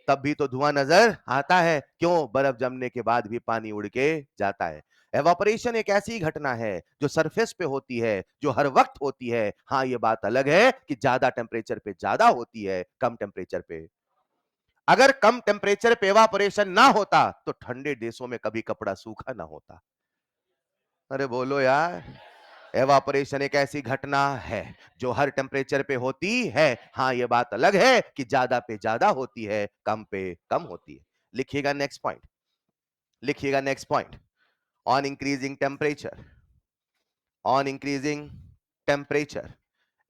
तब भी तो धुआं नजर आता है। क्यों? बर्फ जमने के बाद भी पानी उड़ के जाता है। एवापोरेशन एक ऐसी घटना है जो सरफेस पे होती है, जो हर वक्त होती है। हाँ, ये बात अलग है कि ज्यादा टेम्परेचर पे ज्यादा होती है, कम टेम्परेचर पे। अगर कम टेम्परेचर पे एवापोरेशन ना होता तो ठंडे देशों में कभी कपड़ा सूखा ना होता। अरे बोलो यार। एवापोरेशन एक ऐसी घटना है जो हर टेम्परेचर पे होती है। हाँ, ये बात अलग है कि ज्यादा पे ज्यादा होती है, कम पे कम होती है। लिखिएगा नेक्स्ट पॉइंट, लिखिएगा next point, on increasing temperature, on increasing temperature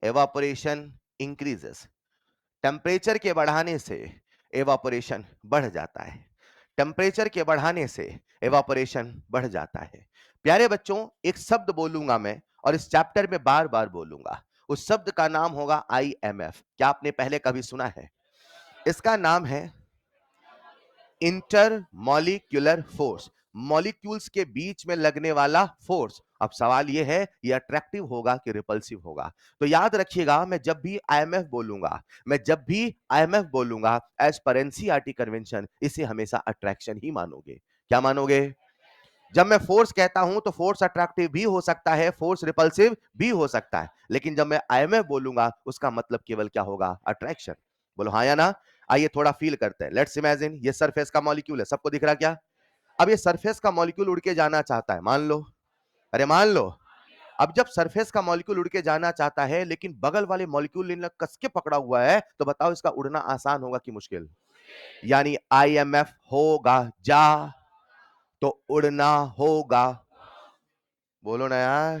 evaporation increases. Temperature के बढ़ाने से एवापोरेशन बढ़ जाता है, टेम्परेचर के बढ़ाने से एवापोरेशन बढ़ जाता है। प्यारे बच्चों, एक शब्द बोलूंगा मैं और इस चैप्टर में बार बार बोलूंगा, उस शब्द का नाम होगा IMF। क्या आपने पहले कभी सुना है? इसका नाम है इंटरमॉलिक्यूलर फोर्स, मॉलिक्यूल्स के बीच में लगने वाला फोर्स। अब सवाल यह है, ये अट्रैक्टिव होगा कि रिपल्सिव होगा? तो याद रखिएगा, मैं जब भी IMF बोलूंगा, मैं जब भी IMF बोलूंगा, एज पर एनसीईआरटी कन्वेंशन इसे हमेशा अट्रैक्शन ही मानोगे। क्या मानोगे? जब मैं फोर्स कहता हूं तो फोर्स अट्रैक्टिव भी हो सकता है, फोर्स रिपल्सिव भी हो सकता है, लेकिन जब मैं IMF बोलूंगा उसका मतलब केवल क्या होगा? अट्रैक्शन। बोलो हाँ या ना? आइए थोड़ा फील करते हैं। लेट्स इमेजिन ये सरफेस का मॉलिक्यूल है, सबको दिख रहा क्या? अब ये सरफेस का मॉलिक्यूल उड़ के जाना चाहता है, मान लो, अरे मान लो। अब जब सरफेस का मॉलिक्यूल उड़ के जाना चाहता है लेकिन बगल वाले मॉलिक्यूल ने कस के पकड़ा हुआ है, तो बताओ इसका उड़ना आसान होगा कि मुश्किल? यानी IMF होगा जा तो उड़ना होगा। बोलो ना यार,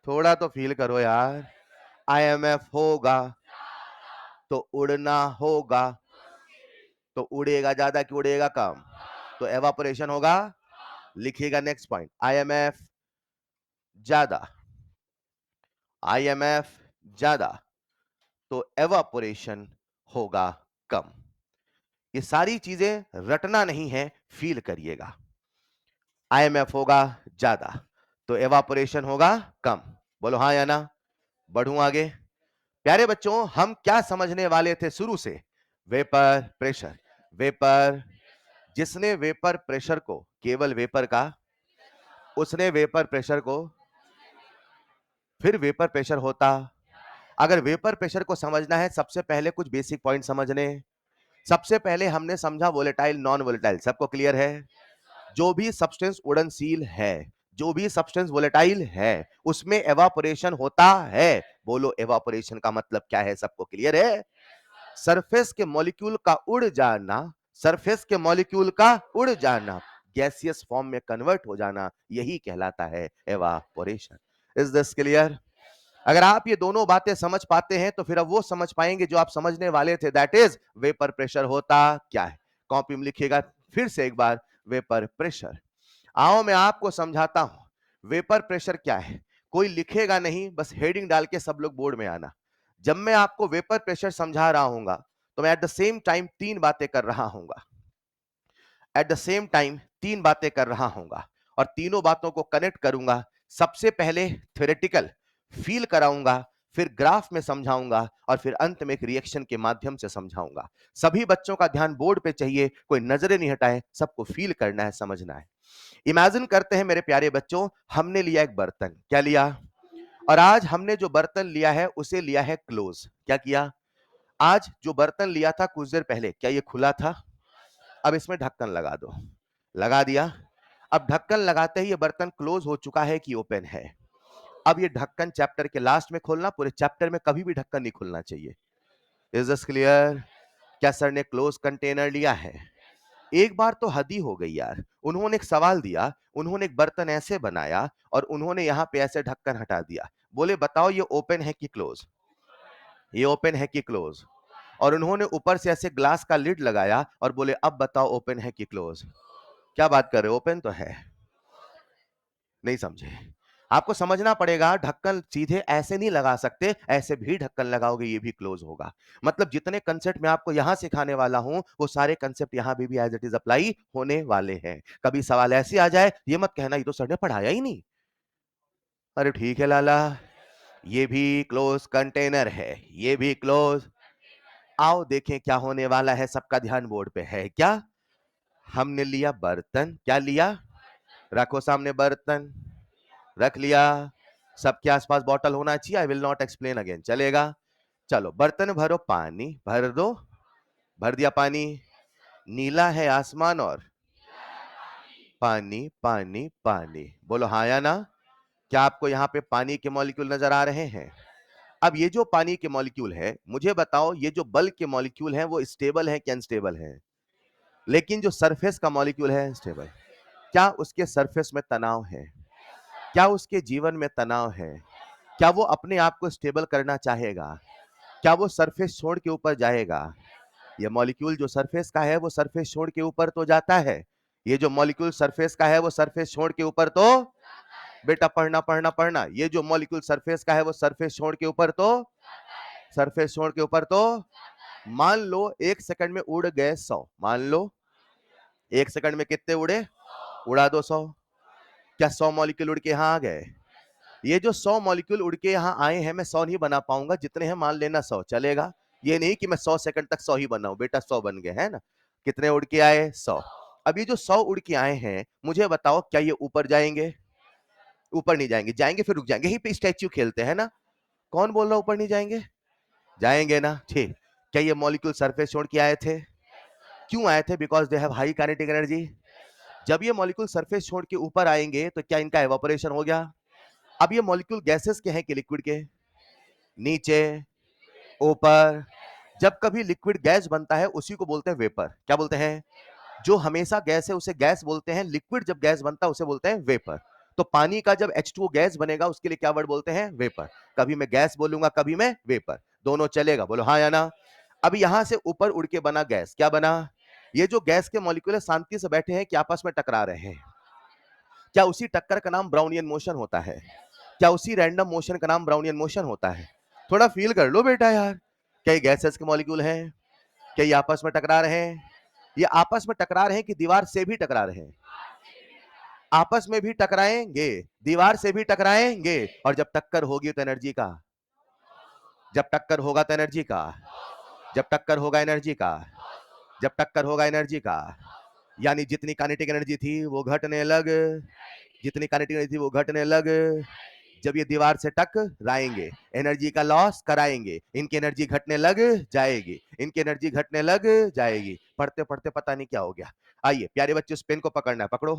थोड़ा तो फील करो यार। IMF होगा तो उड़ना होगा, तो उड़ेगा ज्यादा कि उड़ेगा कम? तो एवापोरेशन होगा। लिखिएगा नेक्स्ट पॉइंट, IMF ज्यादा, IMF ज्यादा तो एवापोरेशन होगा कम। ये सारी चीजें रटना नहीं है, फील करिएगा। IMF होगा ज्यादा तो एवापोरेशन होगा कम। बोलो हाँ या ना? बढ़ूं आगे? प्यारे बच्चों, हम क्या समझने वाले थे शुरू से? Vapour pressure, vapour. जिसने वेपर प्रेशर को, केवल वेपर का, उसने वेपर प्रेशर को, फिर वेपर प्रेशर होता। अगर वेपर प्रेशर को समझना है, सबसे पहले कुछ बेसिक पॉइंट समझने। सबसे पहले हमने समझा वोलेटाइल नॉन वोलेटाइल, सबको क्लियर है? जो भी सब्सटेंस उड़नशील है, जो भी सब्सटेंस वोलेटाइल है, उसमें एवापोरेशन होता है। बोलो एवापोरेशन का मतलब क्या है? सबको क्लियर है? सरफेस के मॉलिक्यूल का उड़ जाना, सरफेस के मॉलिक्यूल का उड़ जाना, गैसियस फॉर्म में कन्वर्ट हो जाना, यही कहलाता है एवापोरेशन। Is this clear? अगर आप ये दोनों बातें समझ पाते हैं तो फिर अब वो समझ पाएंगे जो आप समझने वाले थे, दैट इज वेपर प्रेशर होता क्या है। कॉपी में लिखिएगा फिर से एक बार, वेपर प्रेशर। आओ मैं आपको समझाता हूं वेपर प्रेशर क्या है। कोई लिखेगा नहीं, बस हेडिंग डाल के सब लोग बोर्ड में आना। जब मैं आपको वेपर प्रेशर समझा रहा हूंगा तो मैं एट द सेम टाइम तीन बातें कर रहा हूंगा, एट द सेम टाइम तीन बातें कर रहा हूंगा और तीनों बातों को कनेक्ट करूंगा। सबसे पहले थ्योरेटिकल फील कराऊंगा, फिर ग्राफ में समझाऊंगा और फिर अंत में एक रिएक्शन के माध्यम से समझाऊंगा। सभी बच्चों का ध्यान बोर्ड पे चाहिए, कोई नजरें नहीं हटाए, सबको फील करना है, समझना है। इमेजिन करते हैं मेरे प्यारे बच्चों, हमने लिया एक बर्तन, क्या लिया? और आज हमने जो बर्तन लिया है उसे लिया है क्लोज। क्या किया? आज जो बर्तन लिया था कुछ देर पहले, क्या ये खुला था? अब इसमें ढक्कन लगा दो, लगा दिया। अब ढक्कन लगाते ही ये बर्तन क्लोज हो चुका है कि ओपन है? अब ये ढक्कन चैप्टर के लास्ट में खोलना, पूरे चैप्टर में कभी भी ढक्कन नहीं खुलना चाहिए। Is this clear? क्या सर ने क्लोज कंटेनर लिया है? एक बार तो हद ही हो गई यार, उन्होंने एक सवाल दिया, उन्होंने एक बर्तन ऐसे बनाया और उन्होंने यहां पे ऐसे ढक्कन हटा दिया। बोले बताओ ये ओपन है कि क्लोज? ये ओपन है कि क्लोज? और उन्होंने ऊपर से ऐसे ग्लास का लिड लगाया और बोले अब बताओ ओपन है कि क्लोज? क्या बात कर रहे हो, ओपन तो है। नहीं समझे? आपको समझना पड़ेगा, ढक्कन सीधे ऐसे नहीं लगा सकते, ऐसे भी ढक्कन लगाओगे ये भी क्लोज होगा। मतलब जितने कंसेप्ट मैं आपको यहां सिखाने वाला हूं वो सारे कंसेप्ट यहां भी एज इट इज अप्लाई होने वाले हैं। कभी सवाल ऐसे आ जाए, ये मत कहना ये तो सर ने पढ़ाया ही नहीं। अरे ठीक है लाला, ये भी क्लोज कंटेनर है, ये भी क्लोज। आओ देखें क्या होने वाला है, सबका ध्यान बोर्ड पे है क्या? हमने लिया बर्तन, क्या लिया? रखो सामने बर्तन, रख लिया। सबके आसपास बॉटल होना चाहिए, I will not explain again, चलेगा? चलो बर्तन भरो, पानी भर दो, भर दिया पानी। नीला है आसमान और पानी पानी पानी। बोलो हाँ या ना? क्या आपको यहां पे पानी के मॉलिक्यूल नजर आ रहे हैं? अब ये जो पानी के मॉलिक्यूल है, मुझे बताओ ये जो बल्क के मॉलिक्यूल हैं वो स्टेबल है कि अनस्टेबल है? लेकिन जो सरफेस का मॉलिक्यूल है स्टेबल। क्या उसके सरफेस में तनाव है? क्या उसके जीवन में तनाव है? क्या वो अपने आप को स्टेबल करना चाहेगा? क्या वो सरफेस छोड़ के ऊपर जाएगा? ये मॉलिक्यूल जो सरफेस का है वो सरफेस छोड़ के ऊपर तो जाता है। ये जो मॉलिक्यूल सरफेस का है वो सरफेस छोड़ के ऊपर तो, बेटा पढ़ना पढ़ना पढ़ना, ये जो मॉलिक्यूल सरफेस का है वो सरफेस छोड़ के ऊपर तो, सरफेस छोड़ के ऊपर तो, मान लो 1 सेकंड में उड़ गए 100, मान लो 1 सेकंड में कितने उड़े? उड़ा दो 100। क्या 100 मॉलिक्यूल उड़ के यहां आ गए? ये जो 100 मॉलिक्यूल उड़ के यहां आए हैं, मैं 100 नहीं बना पाऊंगा, जितने हैं मान लेना 100 चलेगा। ये नहीं कि मैं 100 सेकंड तक 100 ही बनाऊं, बेटा 100 बन गए, है ना? कितने उड़ के आए? 100। अब ये जो 100 उड़ के आए हैं, मुझे बताओ क्या ये ऊपर जाएंगे? ऊपर नहीं जाएंगे, जाएंगे फिर रुक जाएंगे, यहीं पे स्टैच्यू खेलते हैं ना। कौन बोल रहा ऊपर नहीं जाएंगे? जाएंगे ना, ठीक। क्या ये मॉलिक्यूल सरफेस छोड़ के आए थे? क्यों आए थे? Because they have high kinetic energy. जब ये मॉलिक्यूल सरफेस छोड़ के ऊपर आएंगे तो क्या इनका एवापोरेशन हो गया? अब ये मॉलिक्यूल गैसेस के हैं कि लिक्विड के? नीचे, ऊपर। जब कभी लिक्विड गैस बनता है उसी को बोलते हैं वेपर। क्या बोलते हैं? जो हमेशा गैस है उसे गैस बोलते हैं, लिक्विड जब गैस बनता है उसे बोलते हैं वेपर। तो पानी का जब H2O गैस बनेगा उसके लिए क्या वर्ड बोलते हैं? वेपर। कभी मैं गैस बोलूंगा, कभी मैं वेपर, दोनों चलेगा, बोलो हाँ या ना। अब यहां से ऊपर उड़ के बना गैस, क्या बना? ये जो गैस के मॉलिक्यूल है शांति से बैठे हैं कि आपस में टकरा रहे हैं? क्या उसी टक्कर का नाम ब्राउनियन मोशन होता है? क्या उसी रैंडम मोशन का नाम ब्राउनियन मोशन होता है? थोड़ा फील कर लो बेटा यार। क्या ये गैसेस के मॉलिक्यूल हैं? क्या ये आपस में टकरा रहे हैं? ये आपस में टकरा रहे हैं कि दीवार से भी टकरा रहे हैं? आपस में भी टकराएंगे, दीवार से भी टकराएंगे। और जब टक्कर होगी तो एनर्जी का, जब टक्कर होगा तो एनर्जी का, जब टक्कर होगा एनर्जी का, जब टक्कर होगा एनर्जी का, यानी जितनी काइनेटिक एनर्जी थी वो घटने लग, जितनी काइनेटिक एनर्जी थी वो घटने लग। जब ये दीवार से टकराएंगे एनर्जी का लॉस कराएंगे, इनकी एनर्जी घटने लग जाएगी, इनकी एनर्जी घटने लग जाएगी। पढ़ते पढ़ते पता नहीं क्या हो गया। आइए प्यारे बच्चे, उस पेन को पकड़ना है, पकड़ो।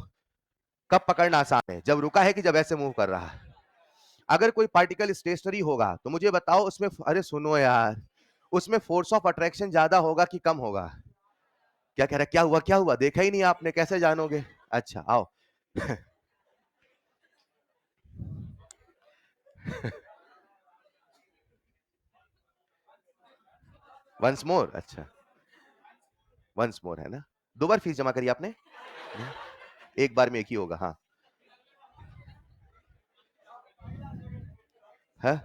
कब पकड़ना आसान है? जब रुका है कि जब ऐसे मूव कर रहा है? अगर कोई पार्टिकल स्टेशनरी होगा तो मुझे बताओ उसमें, अरे सुनो यार, उसमें फोर्स ऑफ अट्रैक्शन ज्यादा होगा कि कम होगा? क्या कह रहा है? क्या हुआ? क्या हुआ? देखा ही नहीं आपने, कैसे जानोगे? अच्छा आओ। वंस मोर, अच्छा वंस मोर है ना। 2 बार फीस जमा करी आपने? एक बार में एक ही होगा, हाँ। है?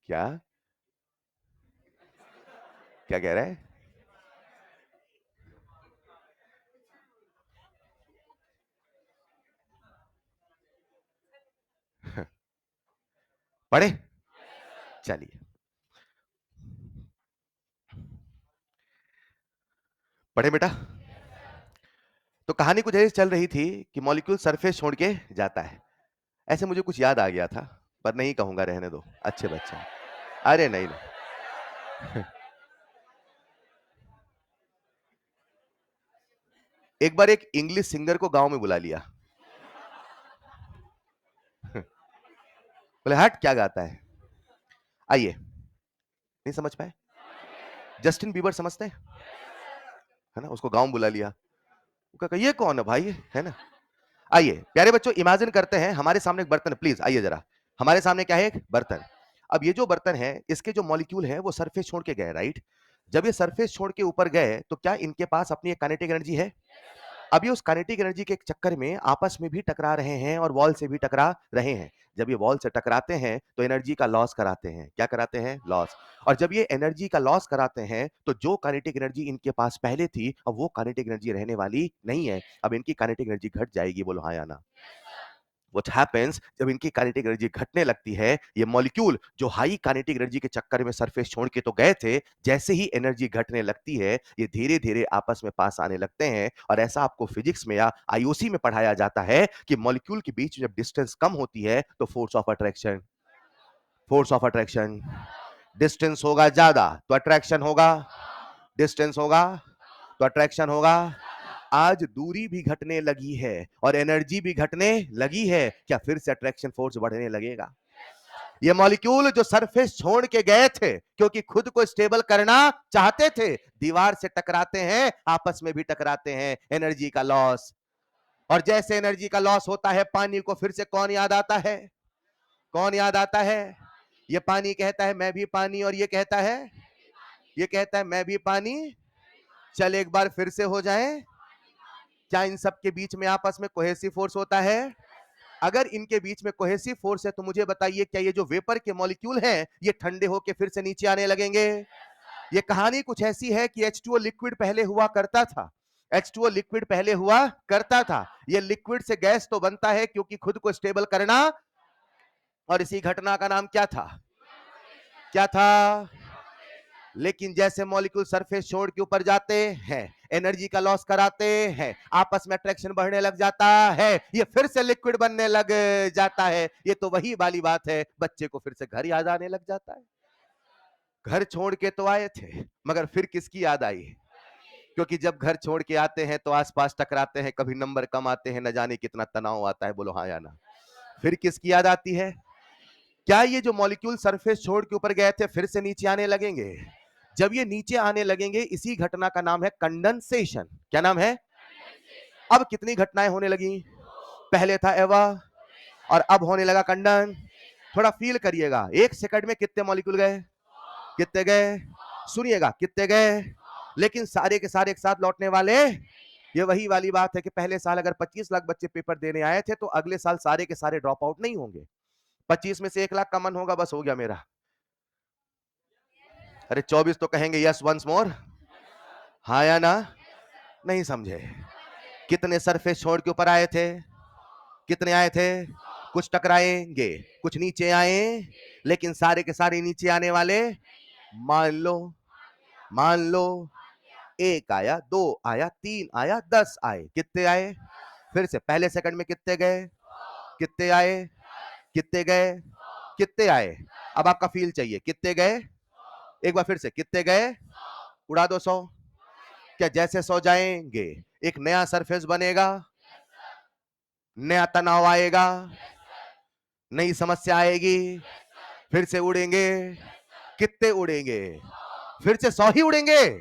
क्या? क्या कह रहा है? पढ़े? चलिए पढ़े बेटा। तो कहानी कुछ ऐसी चल रही थी कि मॉलिक्यूल सरफेस छोड़ के जाता है। ऐसे मुझे कुछ याद आ गया था, पर नहीं कहूंगा, रहने दो, अच्छे बच्चे हैं। अरे नहीं नहीं। एक बार एक इंग्लिश सिंगर को गांव में बुला लिया। बोले हट, क्या गाता है? आइए, नहीं समझ पाए? जस्टिन बीबर समझते हैं? है ना, उसको गांव बुला लिया। वो कहा ये कौन है भाई, है ना? आइए प्यारे बच्चों, इमेजिन करते हैं हमारे सामने एक बर्तन, प्लीज आइए जरा। हमारे सामने क्या है? एक बर्तन। अब ये जो बर्तन है इसके जो मॉलिक्यूल है वो सरफेस छोड़ के गए, राइट? जब ये सरफेस छोड़ के ऊपर गए तो क्या इनके पास अपनी एक काइनेटिक एनर्जी है? अब ये उस काइनेटिक एनर्जी के चक्कर में आपस में भी टकरा रहे हैं और वॉल से भी टकरा रहे हैं। जब ये वॉल से टकराते हैं तो एनर्जी का लॉस कराते हैं। क्या कराते हैं? लॉस। और जब ये एनर्जी का लॉस कराते हैं तो जो काइनेटिक एनर्जी इनके पास पहले थी अब वो काइनेटिक एनर्जी रहने वाली नहीं है। अब इनकी काइनेटिक एनर्जी घट जाएगी, बोलो हाँ या ना। What happens जब इनकी काइनेटिक एनर्जी घटने लगती है, ये मॉलिक्यूल जो हाई काइनेटिक एनर्जी के चक्कर में सरफेस छोड़ के तो गए थे, जैसे ही एनर्जी घटने लगती है ये धीरे धीरे आपस में पास आने लगते हैं। और ऐसा आपको फिजिक्स में या आईओसी में पढ़ाया जाता है कि मॉलिक्यूल के बीच जब डिस्टेंस कम होती है तो force of attraction, force of attraction, distance होगा ज्यादा तो अट्रैक्शन होगा, डिस्टेंस होगा तो अट्रैक्शन होगा। आज दूरी भी घटने लगी है और एनर्जी भी घटने लगी है, क्या फिर से अट्रैक्शन फोर्स बढ़ने लगेगा? ये मॉलिक्यूल जो सरफेस छोड़ के गए थे क्योंकि खुद को स्टेबल करना चाहते थे, दीवार से टकराते हैं, आपस में भी टकराते हैं, एनर्जी का लॉस। और जैसे एनर्जी का लॉस होता है, पानी को फिर से कौन याद आता है? कौन याद आता है? ये पानी कहता है मैं भी पानी, और ये कहता है, ये कहता है मैं भी पानी। चल एक बार फिर से हो जाए। क्या इन सब के बीच में आपस में कोहेसिव फोर्स होता है? अगर इनके बीच में कोहेसिव फोर्स है तो मुझे बताइए, क्या ये जो वेपर के मॉलिक्यूल हैं ये ठंडे होके फिर से नीचे आने लगेंगे? ये कहानी कुछ ऐसी है कि H2O लिक्विड पहले हुआ करता था, H2O लिक्विड पहले हुआ करता था। ये लिक्विड से गैस तो बनता है क्योंकि खुद को स्टेबल करना, और इसी घटना का नाम क्या था? क्या था? लेकिन जैसे मॉलिक्यूल सरफेस छोड़ के ऊपर जाते हैं, एनर्जी का लॉस कराते हैं, आपस में अट्रैक्शन बढ़ने लग जाता है, ये फिर से लिक्विड बनने लग जाता है। ये तो वही वाली बात है, बच्चे को फिर से घर याद आने लग जाता है। घर छोड़ के तो आए थे, मगर फिर किसकी याद आई? क्योंकि जब घर छोड़ के आते हैं तो आसपास टकराते हैं, कभी नंबर कम आते हैं, न जाने कितना तनाव आता है। बोलो हाँ या ना? फिर किसकी याद आती है? क्या ये जो मॉलिक्यूल सरफेस छोड़ के ऊपर गए थे फिर से नीचे आने लगेंगे? जब ये नीचे आने लगेंगे, इसी घटना का नाम है कंडेंसेशन। क्या नाम है? अब कितनी घटनाएं होने लगी? पहले था एवा, और अब होने लगा कंडन। थोड़ा फील करिएगा, एक सेकंड में कितने मॉलिक्यूल गए? कितने गए? सुनिएगा, कितने गए? लेकिन सारे के सारे एक साथ लौटने वाले। ये वही वाली बात है कि पहले साल अगर 25 लाख बच्चे पेपर देने आए थे तो अगले साल सारे के सारे ड्रॉप आउट नहीं होंगे। 25 में से 1 लाख का मन होगा, बस हो गया मेरा। अरे 24 तो कहेंगे यस वंस मोर, हाँ या ना? नहीं समझे। कितने सरफेस छोड़ के ऊपर आए थे? कितने आए थे? कुछ टकराएंगे, कुछ नीचे आए, लेकिन सारे के सारे नीचे आने वाले। मान लो, मान लो 1 आया, 2 आया, 3 आया, 10 आए। कितने आए? फिर से पहले सेकंड में कितने गए? कितने आए? कितने गए? कितने आए? अब आपका फील चाहिए, कितने गए? एक बार फिर से, कितने गए? उड़ा दो 100। क्या जैसे 100 जाएंगे एक नया सरफेस बनेगा, नया तनाव आएगा, नई समस्या आएगी, फिर से उड़ेंगे। कितने उड़ेंगे? फिर से 100 ही उड़ेंगे?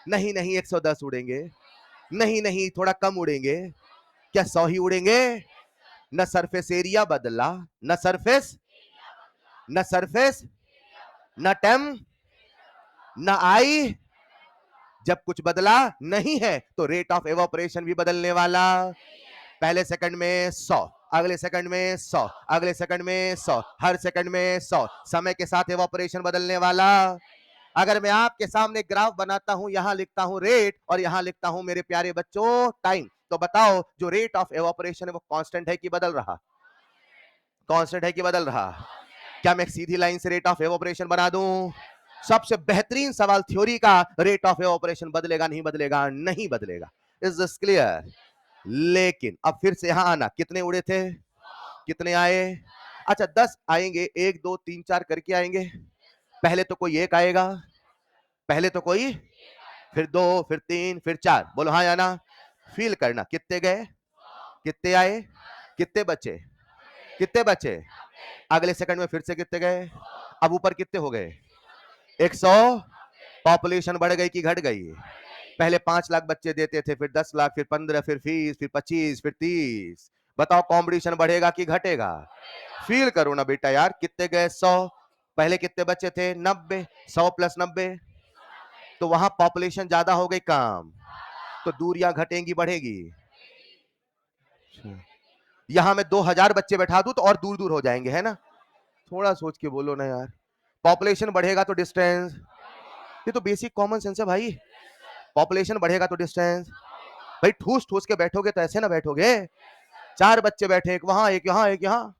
नहीं नहीं, 110 उड़ेंगे। नहीं नहीं, थोड़ा कम उड़ेंगे। क्या 100 ही उड़ेंगे? न सरफेस एरिया बदला, न सरफेस, न सरफेस, न टेम, न आई। जब कुछ बदला नहीं है तो रेट ऑफ एवापोरेशन भी बदलने वाला। पहले सेकंड में 100, अगले सेकंड में 100, अगले सेकंड में 100, हर सेकंड में 100। समय के साथ एवापोरेशन बदलने वाला। अगर मैं आपके सामने ग्राफ बनाता हूं, यहां लिखता हूं रेट और यहां लिखता हूं मेरे प्यारे बच्चों टाइम, तो बताओ जो रेट ऑफ एवापोरेशन है वो कांस्टेंट है कि बदल रहा? कांस्टेंट है कि बदल रहा? क्या मैं एक सीधी लाइन से रेट ऑफ एवापोरेशन बना दूं? सबसे बेहतरीन सवाल थ्योरी का, रेट ऑफ एवापोरेशन बदलेगा नहीं बदलेगा? नहीं बदलेगा। Is this clear? लेकिन अब फिर से यहां आना, कितने उड़े थे? कितने आए? अच्छा 10 आएंगे, 1 2 3 4 करके आएंगे। पहले तो कोई 1 आएगा, पहले तो कोई, फिर 2, फिर 3, फिर 4। बोलो हाँ या ना? फील करना, कितने गए? कितने आए? कितने बचे? कितने बचे? अगले सेकंड में फिर से कितने गए? अब ऊपर कितने हो गए? 100। पॉपुलेशन बढ़ गई कि घट गई? पहले 5 लाख बच्चे देते थे, फिर 10 लाख, फिर 15, फिर 20, फिर 25, फिर 30। बताओ कंपटीशन बढ़ेगा कि घटेगा? फील करो ना बेटा यार, कितने गए? 100। पहले कितने बच्चे थे? 90। 100 प्लस 90, तो वहां पॉपुलेशन ज्यादा हो गई, कम, तो दूरियां घटेंगी बढ़ेगी? यहां मैं 2000 बच्चे बैठा दूं तो और दूर दूर हो जाएंगे, है ना? थोड़ा सोच के बोलो ना यार। पॉपुलेशन बढ़ेगा तो डिस्टेंस, ये तो बेसिक कॉमन सेंस है भाई। पॉपुलेशन बढ़ेगा तो डिस्टेंस। भाई ठूस ठूस के बैठोगे तो ऐसे ना बैठोगे। 4 बच्चे बैठे, एक वहां, एक यहां, एक यहां।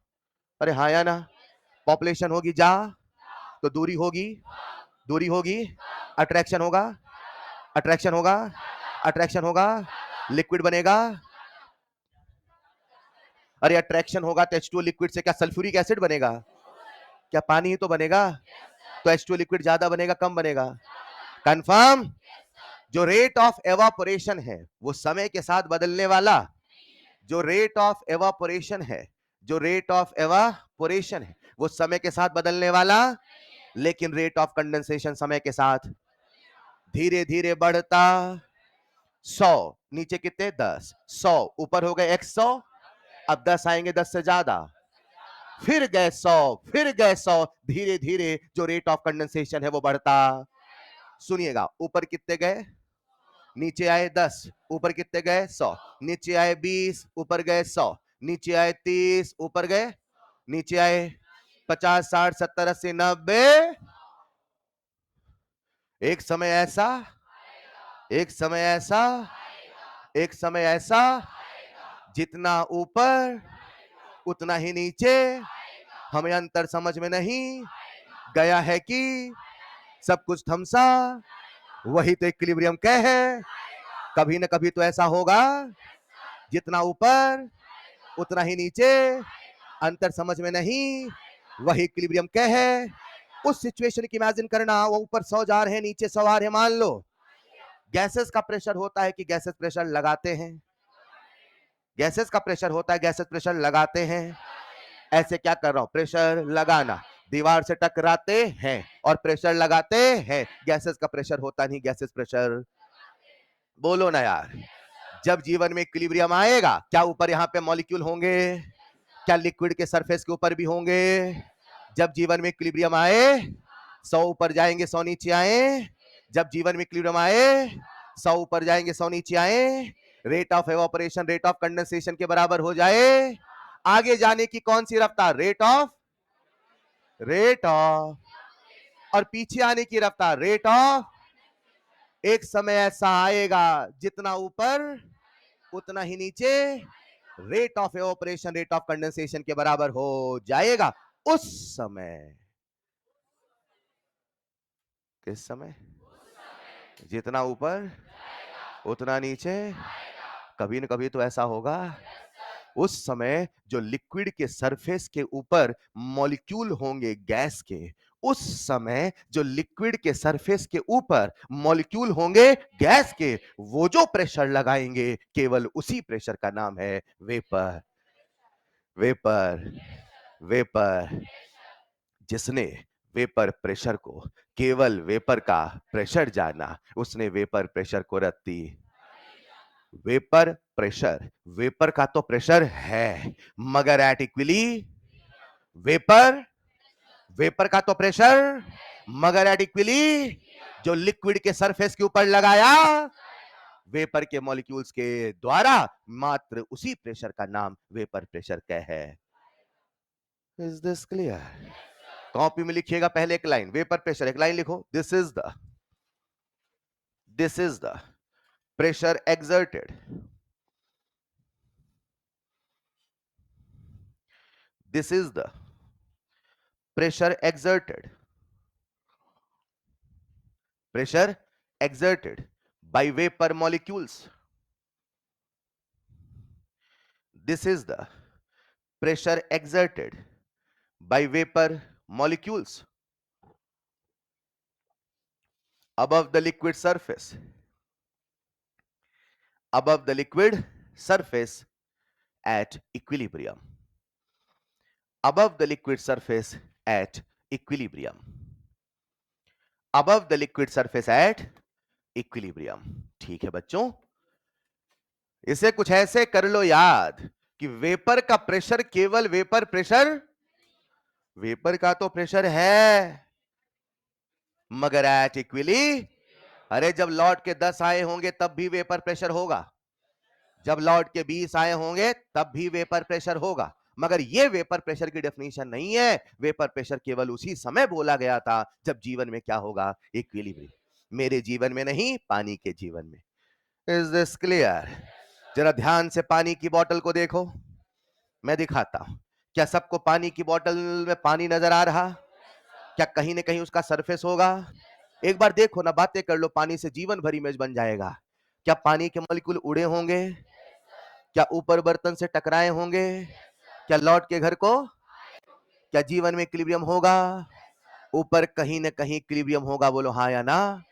अरे हाँ या ना? पॉपुलेशन होगी जा तो दूरी होगी, दूरी होगी, अट्रैक्शन होगा, अट्रैक्शन होगा, अट्रैक्शन होगा, लिक्विड बनेगा। अरे अट्रैक्शन होगा तो H2O लिक्विड से क्या सल्फ्यूरिक एसिड बनेगा? क्या पानी ही तो बनेगा? तो H2O लिक्विड ज्यादा बनेगा कम बनेगा? कंफर्म? जो रेट ऑफ एवापोरेशन है वो समय के साथ बदलने वाला। जो रेट ऑफ एवापोरेशन है, जो रेट ऑफ एवापोरेशन है वो समय के साथ बदलने वाला, लेकिन रेट ऑफ कंडेंसेशन समय के साथ धीरे धीरे बढ़ता। 100 नीचे कितने 10, 100 ऊपर हो गए 100, अब 10 आएंगे 10 से ज्यादा, फिर गए 100, फिर गए 100, धीरे धीरे जो रेट ऑफ कंडेंसेशन है वो बढ़ता। सुनिएगा, ऊपर कितने गए, नीचे आए 10, ऊपर कितने गए 100, नीचे आए 20, ऊपर गए 100, नीचे आए 30, ऊपर गए, नीचे आए 50, 60, 70, 80, 90। एक समय ऐसा, एक समय ऐसा, एक समय ऐसा, जितना ऊपर उतना ही नीचे, हमें अंतर समझ में नहीं गया है कि सब कुछ थमसा, वही तो इक्विलिब्रियम कह है। कभी ना कभी तो ऐसा होगा, जितना ऊपर उतना ही नीचे, अंतर समझ में नहीं, वही इक्विलिब्रियम कह है। उस सिचुएशन की इमेजिन करना, वो ऊपर 100 जा रहे हैं, नीचे 100 आ रहे हैं। मान लो गैसेस का प्रेशर होता है कि गैसेस प्रेशर लगाते हैं, गैसेस का प्रेशर होता है, गैसेस प्रेशर लगाते हैं। ऐसे क्या कर रहा हूं, प्रेशर लगाना, दीवार से टकराते हैं और प्रेशर लगाते हैं। गैसेस का प्रेशर होता नहीं, गैसेस प्रेशर, बोलो ना यार। जब जीवन में इक्विलिब्रियम आएगा, क्या ऊपर यहां पे मॉलिक्यूल होंगे, क्या लिक्विड के सरफेस के ऊपर भी होंगे। जब जीवन में इक्विलिब्रियम आए, 100 ऊपर जाएंगे 100 नीचे आए। जब जीवन में इक्विलिब्रियम आए, 100 ऊपर जाएंगे 100 नीचे आए, rate of evaporation rate of condensation के बराबर हो जाए। आगे जाने की कौन सी रफ्तार, रेट ऑफ, और पीछे आने की रफ्तार रेट ऑफ। एक समय ऐसा आएगा, जितना ऊपर उतना ही नीचे, rate of evaporation rate of condensation के बराबर हो जाएगा। उस समय, किस समय, जितना ऊपर उतना नीचे, कभी न कभी तो ऐसा होगा। उस समय जो लिक्विड के सरफेस के ऊपर मॉलिक्यूल होंगे गैस के, उस समय जो लिक्विड के सरफेस के ऊपर मॉलिक्यूल होंगे गैस के, वो जो प्रेशर लगाएंगे, केवल उसी प्रेशर का नाम है वेपर। Vapour, vapour. जिसने वेपर प्रेशर को, केवल वेपर का प्रेशर जाना, उसने वेपर प्रेशर को रख दी। वेपर प्रेशर, वेपर का तो प्रेशर है, मगर एट इक्विली, वेपर, वेपर का तो प्रेशर, मगर एट इक्विली जो लिक्विड के सरफेस के ऊपर लगाया वेपर के मॉलिक्यूल्स के द्वारा, मात्र उसी प्रेशर का नाम वेपर प्रेशर का है। Is this clear? कॉपी में लिखिएगा पहले एक लाइन, वेपर प्रेशर एक लाइन लिखो, this is the pressure exerted, this is the pressure exerted by vapor molecules. This is the pressure exerted by vapor molecules above the liquid surface, above the liquid surface at equilibrium, above the liquid surface at equilibrium, above the liquid surface at equilibrium. ठीक है बच्चों, इसे कुछ ऐसे कर लो याद कि vapour का प्रेशर केवल वेपर प्रेशर, वेपर का तो प्रेशर है, मगर एट इक्विली, अरे जब लौट के 10 आए होंगे तब भी वेपर प्रेशर होगा, जब लौट के 20 आए होंगे तब भी वेपर प्रेशर होगा, मगर ये वेपर प्रेशर की डेफिनेशन नहीं है। वेपर प्रेशर केवल उसी समय बोला गया था जब जीवन में क्या होगा, इक्विलिब्रियम। मेरे जीवन में नहीं, पानी के जीवन में। Is this clear? जरा ध्यान से पानी की बोतल को देखो, मैं दिखाता हूं। क्या सबको पानी की बोतल में पानी नजर आ रहा? क्या कहीं ना कहीं उसका सरफेस होगा? एक बार देखो ना, बातें कर लो, पानी से जीवन भर इमेज बन जाएगा। क्या पानी के मॉलिक्यूल उड़े होंगे? क्या ऊपर बर्तन से टकराए होंगे? क्या लौट के घर को? क्या जीवन में इक्विलिब्रियम होगा? ऊपर कहीं ना कहीं इक्विलिब्रियम होगा, बोलो हाँ या ना।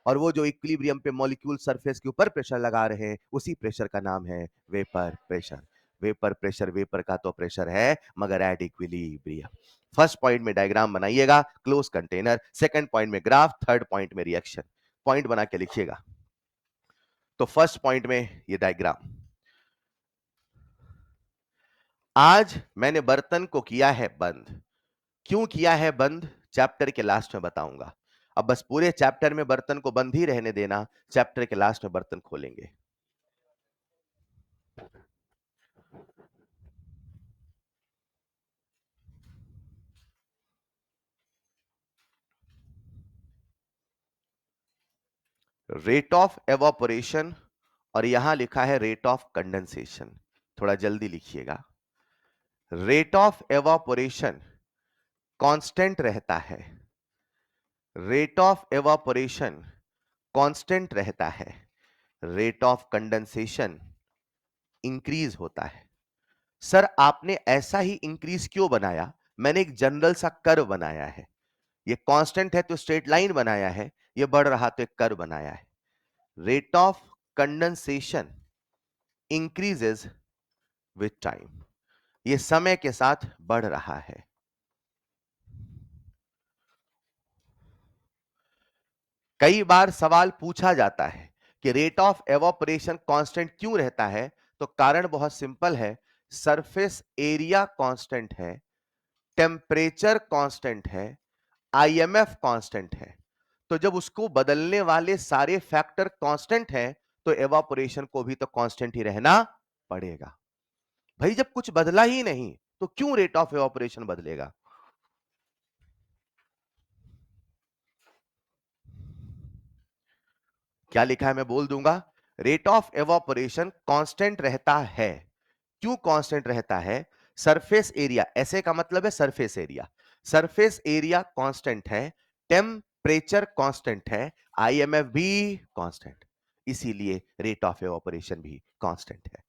और वो जो इक्विलिब्रियम पे मॉलिक्यूल सरफेस के ऊपर प्रेशर लगा रहे हैं, उसी प्रेशर का नाम है वेपर प्रेशर। वेपर का तो प्रेशर है मगर एट इक्विलिब्रियम। फर्स्ट पॉइंट में डायग्राम बनाइएगा, क्लोज कंटेनर, सेकंड पॉइंट में ग्राफ, थर्ड पॉइंट में रिएक्शन। पॉइंट बना के लिखिएगा। तो फर्स्ट पॉइंट में ये डायग्राम, आज मैंने बर्तन को किया है बंद। क्यों किया है बंद, चैप्टर के लास्ट में बताऊंगा। अब बस पूरे चैप्टर में बर्तन को बंद ही रहने देना, चैप्टर के लास्ट में बर्तन खोलेंगे। रेट ऑफ एवापोरेशन और यहां लिखा है रेट ऑफ कंडेंसेशन, थोड़ा जल्दी लिखिएगा। रेट ऑफ एवापोरेशन कांस्टेंट रहता है, रेट ऑफ एवापोरेशन कांस्टेंट रहता है, रेट ऑफ कंडेंसेशन इंक्रीज होता है। सर आपने ऐसा ही इंक्रीज क्यों बनाया? मैंने एक जनरल सा कर्व बनाया है, ये कांस्टेंट है तो स्ट्रेट लाइन बनाया है, ये बढ़ रहा तो एक कर्व बनाया है। Rate of condensation increases with time, ये समय के साथ बढ़ रहा है। कई बार सवाल पूछा जाता है कि रेट ऑफ एवापोरेशन कांस्टेंट क्यों रहता है, तो कारण बहुत सिंपल है, सरफेस एरिया कांस्टेंट है, टेम्परेचर कांस्टेंट है, आईएमएफ कांस्टेंट है। तो जब उसको बदलने वाले सारे फैक्टर कांस्टेंट हैं, तो एवापोरेशन को भी तो कांस्टेंट ही रहना पड़ेगा। भाई जब कुछ बदला ही नहीं तो क्यों रेट ऑफ एवापोरेशन बदलेगा? क्या लिखा है मैं बोल दूंगा, रेट ऑफ एवापोरेशन कांस्टेंट रहता है। क्यों कांस्टेंट रहता है? सरफेस एरिया, ऐसे का मतलब है surface area, surface area constant है, टेम्परेचर कांस्टेंट है, आईएमएफ भी कांस्टेंट, इसीलिए रेट ऑफ एवापोरेशन भी कांस्टेंट है।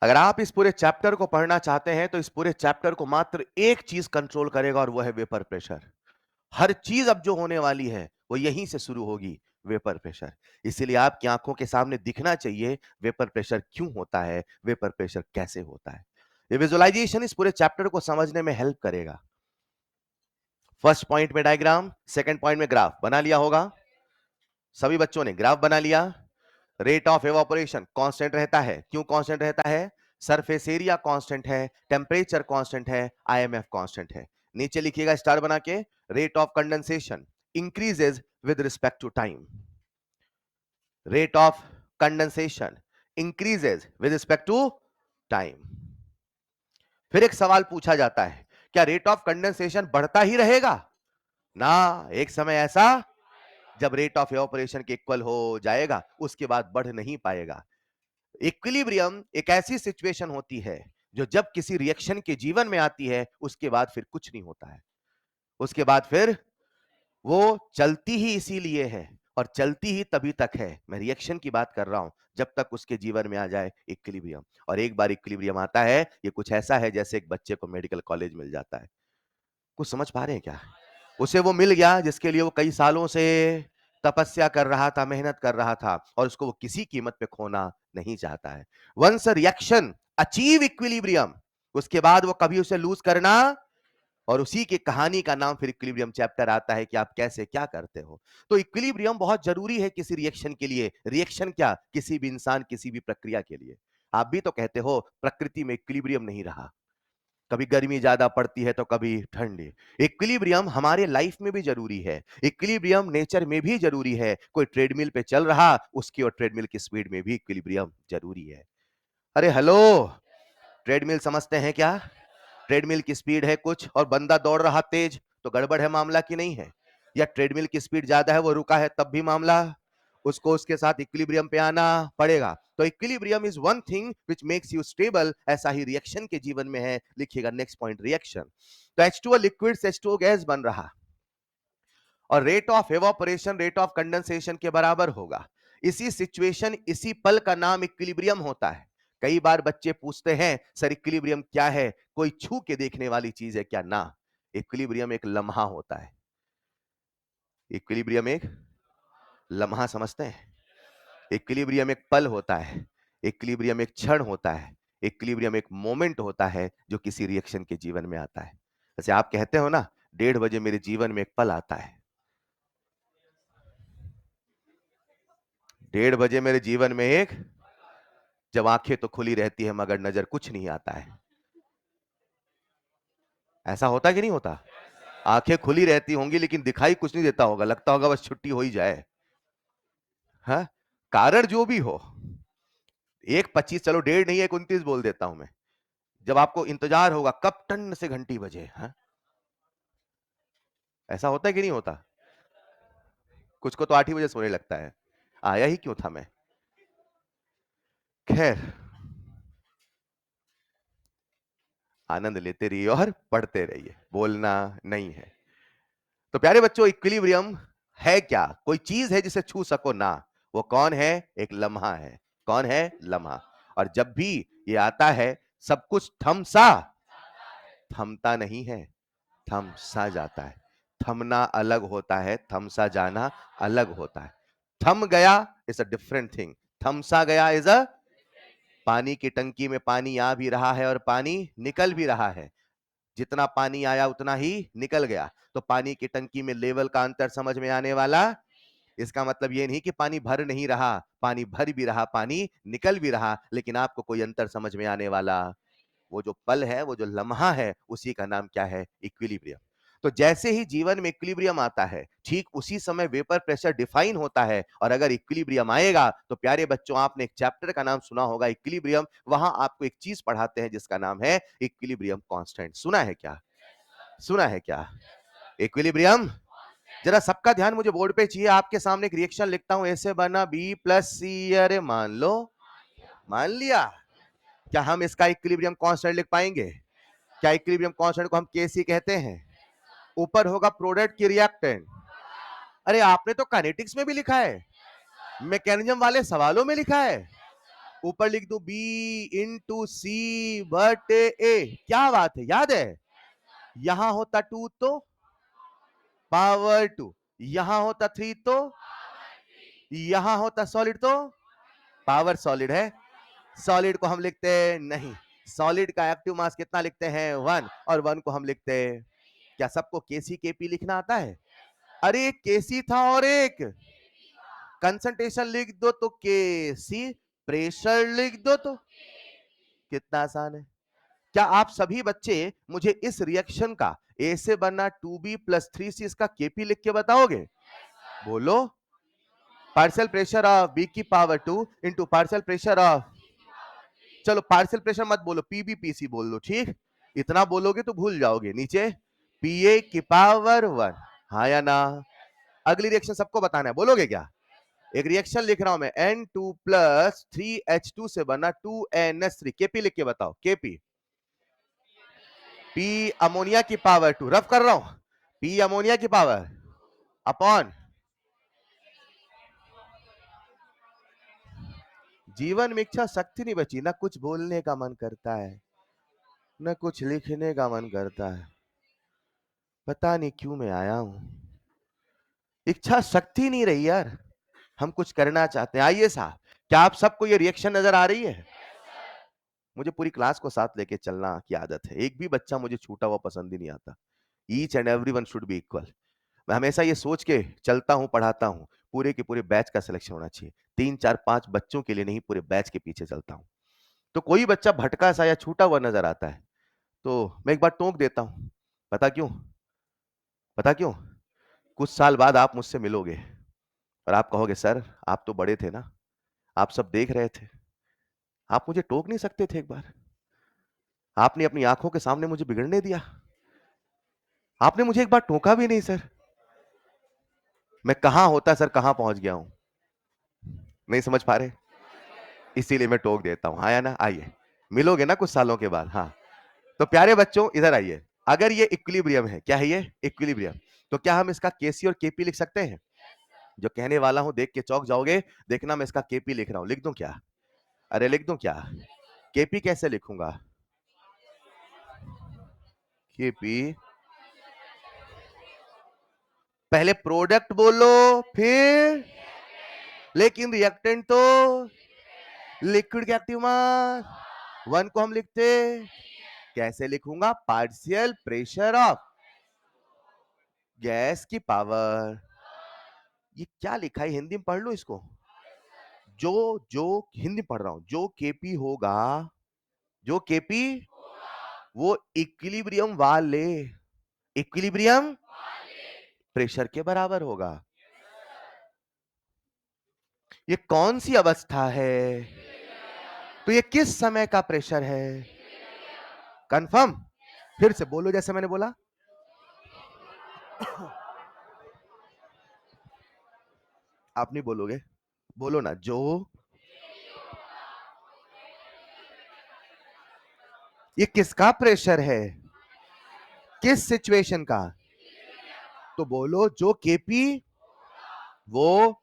अगर आप इस पूरे चैप्टर को पढ़ना चाहते हैं तो इस पूरे चैप्टर को मात्र एक चीज कंट्रोल करेगा और वो है वेपर प्रेशर। हर चीज अब जो होने वाली है वो यहीं से शुरू होगी, वेपर प्रेशर। इसीलिए आपकी आंखों के सामने दिखना चाहिए वेपर प्रेशर क्यों होता है, वेपर प्रेशर कैसे होता है। ये विजुअलाइजेशन इस पूरे चैप्टर को समझने में हेल्प करेगा। फर्स्ट पॉइंट में डायग्राम, सेकंड पॉइंट में ग्राफ बना लिया होगा, सभी बच्चों ने ग्राफ बना लिया। रेट ऑफ एवापोरेशन कांस्टेंट रहता है, क्यों कांस्टेंट रहता है? सरफेस एरिया कांस्टेंट है, टेम्परेचर कांस्टेंट है, आईएमएफ कांस्टेंट है। नीचे लिखिएगा स्टार बना के, rate of condensation increases with respect to time, rate of condensation increases with respect to time. फिर एक सवाल पूछा जाता है, क्या रेट ऑफ कंडेंसेशन बढ़ता ही रहेगा? ना, एक समय ऐसा जब रेट ऑफ एवापोरेशन के इक्वल हो जाएगा, उसके बाद बढ़ नहीं पाएगा। इक्विलिब्रियम एक ऐसी सिचुएशन होती है जो जब किसी रिएक्शन के जीवन में आती है, उसके बाद फिर कुछ नहीं होता है, उसके बाद फिर वो चलती ही इसीलिए है और चलती ही तभी तक है, मैं रिएक्शन की बात कर रहा हूं, जब तक उसके जीवन में आ जाए इक्विलिब्रियम। और एक बार इक्विलिब्रियम आता है, ये कुछ ऐसा है जैसे एक बच्चे को मेडिकल कॉलेज मिल जाता है। कुछ समझ पा रहे हैं क्या? उसे वो मिल गया जिसके लिए वो कई सालों से तपस्या कर रहा था, मेहनत कर रहा था, और उसको वो किसी कीमत पे खोना नहीं चाहता है। वंस रिएक्शन अचीव इक्विलिब्रियम, उसके बाद वो कभी उसे लूज करना, और उसी की कहानी का नाम फिर इक्विलिब्रियम चैप्टर आता है कि आप कैसे क्या करते हो। तो इक्विलिब्रियम बहुत जरूरी है किसी रिएक्शन के लिए। रिएक्शन क्या, किसी भी इंसान, किसी भी प्रक्रिया के लिए। आप भी तो कहते हो प्रकृति में इक्विलिब्रियम नहीं रहा, कभी गर्मी ज्यादा पड़ती है तो कभी ठंडी। इक्विलिब्रियम हमारे लाइफ में भी जरूरी है, इक्विलिब्रियम नेचर में भी जरूरी है। कोई ट्रेडमिल पे चल रहा, उसकी और ट्रेडमिल की स्पीड में भी इक्विलिब्रियम जरूरी है। अरे हेलो, ट्रेडमिल समझते हैं क्या? ट्रेडमिल की स्पीड है कुछ और बंदा दौड़ रहा तेज, तो गड़बड़ है मामला की नहीं है? या ट्रेडमिल की स्पीड ज्यादा है, वो रुका है, तब भी मामला, उसको उसके साथ इक्विलिब्रियम पे आना पड़ेगा। तो equilibrium is one thing which makes you stable. ऐसा ही रिएक्शन के जीवन में है। लिखिएगा नेक्स्ट पॉइंट, रिएक्शन। तो H2O लिक्विड से H2O गैस बन रहा और rate of evaporation rate of condensation के बराबर होगा। इसी सिचुएशन, इसी पल का नाम इक्विलिब्रियम होता है। कई बार बच्चे पूछते हैं, सर इक्विलिब्रियम क्या है? कोई छू के देखने वाली चीज है क्या? ना, इक्विलिब्रियम एक लम्हा होता है। इक्विलिब्रियम एक लम्हा समझते हैं? इक्विलिब्रियम एक पल होता है, इक्विलिब्रियम एक क्षण होता है, इक्विलिब्रियम एक मोमेंट होता है जो किसी रिएक्शन के जीवन में आता है। जैसे आप कहते हो ना, 1:30 मेरे जीवन में एक पल आता है, 1:30 मेरे जीवन में एक, जब आंखें तो खुली रहती है मगर नजर कुछ नहीं आता है। ऐसा होता कि नहीं होता? आंखें खुली रहती होंगी लेकिन दिखाई कुछ नहीं देता होगा, लगता होगा बस छुट्टी हो ही जाए। हाँ, कारण जो भी हो, 1:25, चलो 1:30 नहीं, 1:29 बोल देता हूं मैं, जब आपको इंतजार होगा कब टन से घंटी बजे। हाँ, ऐसा होता है कि नहीं होता? कुछ को तो 8 ही बजे सोने लगता है, आया ही क्यों था मैं। खैर, आनंद लेते रहिए और पढ़ते रहिए, बोलना नहीं है। तो प्यारे बच्चों, इक्विलिब्रियम है क्या? कोई चीज है जिसे छू सको ना। वो कौन है? एक लम्हा है। कौन है? लम्हा। और जब भी ये आता है, सब कुछ थमता नहीं है, थम सा जाता है। थमना अलग होता है, थम सा जाना अलग होता है। थम गया इज अ डिफरेंट थिंग, थम सा गया इज अ, पानी की टंकी में पानी आ भी रहा है और पानी निकल भी रहा है, जितना पानी आया उतना ही निकल गया। तो पानी की टंकी में लेवल का अंतर समझ में आने वाला। इसका मतलब ये नहीं कि पानी भर नहीं रहा, पानी भर भी रहा, पानी निकल भी रहा, लेकिन आपको कोई अंतर समझ में आने वाला। वो जो पल है, वो जो लम्हा है, उसी का नाम क्या है? इक्विलिब्रियम। तो जैसे ही जीवन में इक्विलिब्रियम आता है, ठीक उसी समय वेपर प्रेशर डिफाइन होता है। और अगर इक्विलिब्रियम आएगा तो प्यारे बच्चों, आपने एक चैप्टर का नाम सुना होगा इक्विलिब्रियम, वहां आपको एक चीज पढ़ाते हैं जिसका नाम है इक्विलिब्रियम कांस्टेंट। सुना है क्या? सुना है क्या? इक्विलिब्रियम। जरा सबका ध्यान मुझे बोर्ड पे चाहिए, आपके सामने एक रिएक्शन लिखता हूं, ऐसे बना बी प्लस सी। अरे मान लो, मान लिया। क्या हम इसका इक्विलिब्रियम कांस्टेंट लिख पाएंगे? क्या इक्विलिब्रियम कांस्टेंट को हम केसी कहते हैं? ऊपर होगा प्रोडक्ट की रिएक्टेंट। अरे आपने तो काइनेटिक्स में भी लिखा है, मैकेनिज्म वाले सवालों में लिखा है। ऊपर लिख दो बी इंटू सी बट ए। क्या बात है, याद है? यहां होता 2 तो पावर 2, यहां होता 3 तो, यहां होता सॉलिड तो पावर सॉलिड है। सॉलिड को हम लिखते हैं नहीं, सॉलिड का एक्टिव मास कितना लिखते हैं? 1, और 1 को हम लिखते हैं। क्या सबको केसी केपी लिखना आता है? अरे एक केसी था और एक कंसंट्रेशन लिख दो तो केसी, प्रेशर लिख दो तो, कितना आसान है। क्या आप सभी बच्चे मुझे इस रिएक्शन का ए से बनना 2b प्लस 3c इसका केपी लिख के बताओगे? बोलो। पार्शियल प्रेशर ऑफ बी की power 2 into partial pressure of, चलो पार्शियल प्रेशर मत बोलो, पीबी पीसी बोल दो, ठीक? इतना बोलोगे तो भूल जाओगे। नीचे पीए की पावर 1, हाँ या ना? अगली रिएक्शन सबको बताना है, बोलोगे क्या? एक रिएक्शन लिख रहा हूं मैं, N2 प्लस 3H2 से बना 2NH3, केपी लिख के बताओ। केपी, पी अमोनिया की पावर 2, रफ कर रहा हूं, पी अमोनिया की पावर अपॉन, जीवन में इच्छा शक्ति नहीं बची, ना कुछ बोलने का मन करता है, ना कुछ लिखने का मन करता है। पता नहीं क्यों मैं आया हूं, इच्छा शक्ति नहीं रही यार, हम कुछ करना चाहते हैं। आइए साहब, क्या आप सबको ये रिएक्शन नजर आ रही है? मुझे पूरी क्लास को साथ लेके चलना की आदत है, एक भी बच्चा मुझे छूटा हुआ पसंद ही नहीं आता। Each and everyone should be equal. मैं हमेशा ये सोच के चलता हूं, पढ़ाता हूं, पूरे के पूरे बैच का सिलेक्शन होना चाहिए। 3 4 5 बच्चों के लिए नहीं, पूरे बैच के पीछे चलता हूं। तो कोई बच्चा भटका सा या छूटा हुआ नजर आता है तो मैं एक बार टोक देता हूं। पता क्यों? पता क्यों? कुछ साल बाद आप मुझसे मिलोगे और आप कहोगे, सर आप तो बड़े थे ना, आप सब देख रहे थे, आप मुझे टोक नहीं सकते थे एक बार? आपने अपनी आंखों के सामने मुझे बिगड़ने दिया, आपने मुझे एक बार टोका भी नहीं सर। मैं कहां होता सर, कहां पहुंच गया हूं? नहीं समझ पा रहे? इसीलिए मैं टोक देता हूं, हाँ या ना? आइए, मिलोगे ना कुछ सालों के बाद। हाँ, तो प्यारे बच्चों इधर आइए, अगर ये इक्विलिब्रियम है, क्या है ये? इक्विलिब्रियम। तो क्या हम इसका केसी और केपी लिख सकते हैं? जो कहने वाला हूं देख के चौंक जाओगे। देखना मैं इसका केपी लिख रहा हूं, लिख दूं क्या? अरे लिख दूं क्या? केपी कैसे लिखूंगा? केपी, पहले प्रोडक्ट बोलो फिर, लेकिन रिएक्टेंट तो लिक्विड के एक्टिव मास, वन को हम लिखते कैसे लिखूंगा? पार्शियल प्रेशर ऑफ गैस की पावर। ये क्या लिखा है? हिंदी में पढ़ लो इसको। जो जो हिंदी में पढ़ रहा हूं, जो केपी होगा, जो केपी वो इक्विलिब्रियम वाले, इक्विलिब्रियम प्रेशर के बराबर होगा। ये कौन सी अवस्था है? तो ये किस समय का प्रेशर है? कंफर्म? फिर से बोलो जैसे मैंने बोला। आप नहीं बोलोगे, बोलो ना। जो, ये किसका प्रेशर है? किस सिचुएशन का? तो बोलो जो केपी वो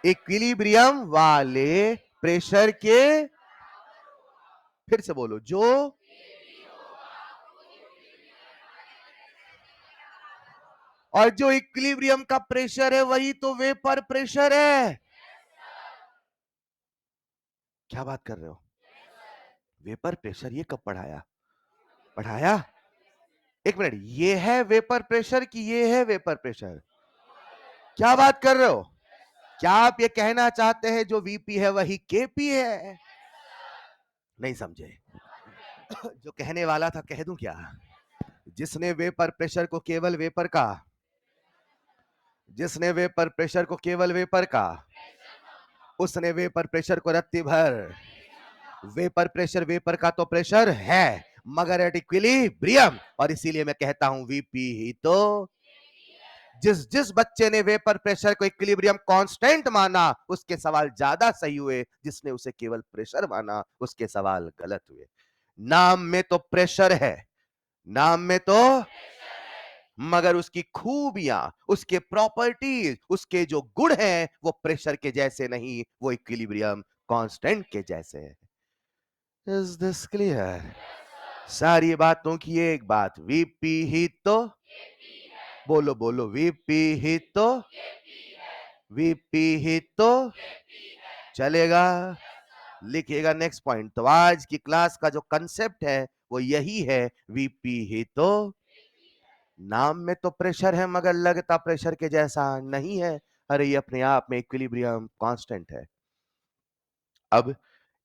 इक्विलिब्रियम वाले प्रेशर के, फिर से बोलो जो, और जो इक्विलिब्रियम का प्रेशर है वही तो वेपर प्रेशर है। क्या बात कर रहे हो? वेपर प्रेशर ये कब पढ़ाया? पढ़ाया? एक मिनट, ये है वेपर प्रेशर कि ये है वेपर प्रेशर? क्या बात कर रहे हो? क्या आप ये कहना चाहते हैं जो वीपी है वही केपी है? नहीं समझे। जो कहने वाला था कह दूं क्या? जिसने वेपर प्रेशर को केवल वेपर का, जिसने वेपर प्रेशर को केवल वेपर का, उसने वेपर प्रेशर को रत्ती भर। वेपर प्रेशर वेपर का तो प्रेशर है, मगर एट इक्विलिब्रियम, और इसीलिए मैं कहता हूं वीपी ही तो। जिस जिस बच्चे ने वेपर प्रेशर को इक्विलिब्रियम कांस्टेंट माना उसके सवाल ज्यादा सही हुए, जिसने उसे केवल प्रेशर माना उसके सवाल गलत हुए। नाम में तो प्रेशर है, नाम में तो, मगर उसकी खूबियां, उसके प्रॉपर्टीज, उसके जो गुण हैं वो प्रेशर के जैसे नहीं, वो इक्विलिब्रियम कांस्टेंट के जैसे है। Is this clear? सारी बातों की एक बात, वीपी ही तो, बोलो बोलो, वीपी ही तो, वीपी ही तो चलेगा। लिखिएगा नेक्स्ट पॉइंट। तो आज की क्लास का जो कंसेप्ट है वो यही है, वीपी ही तो। नाम में तो प्रेशर है मगर लगता प्रेशर के जैसा नहीं है। अरे ये अपने आप में इक्विलिब्रियम कांस्टेंट है। अब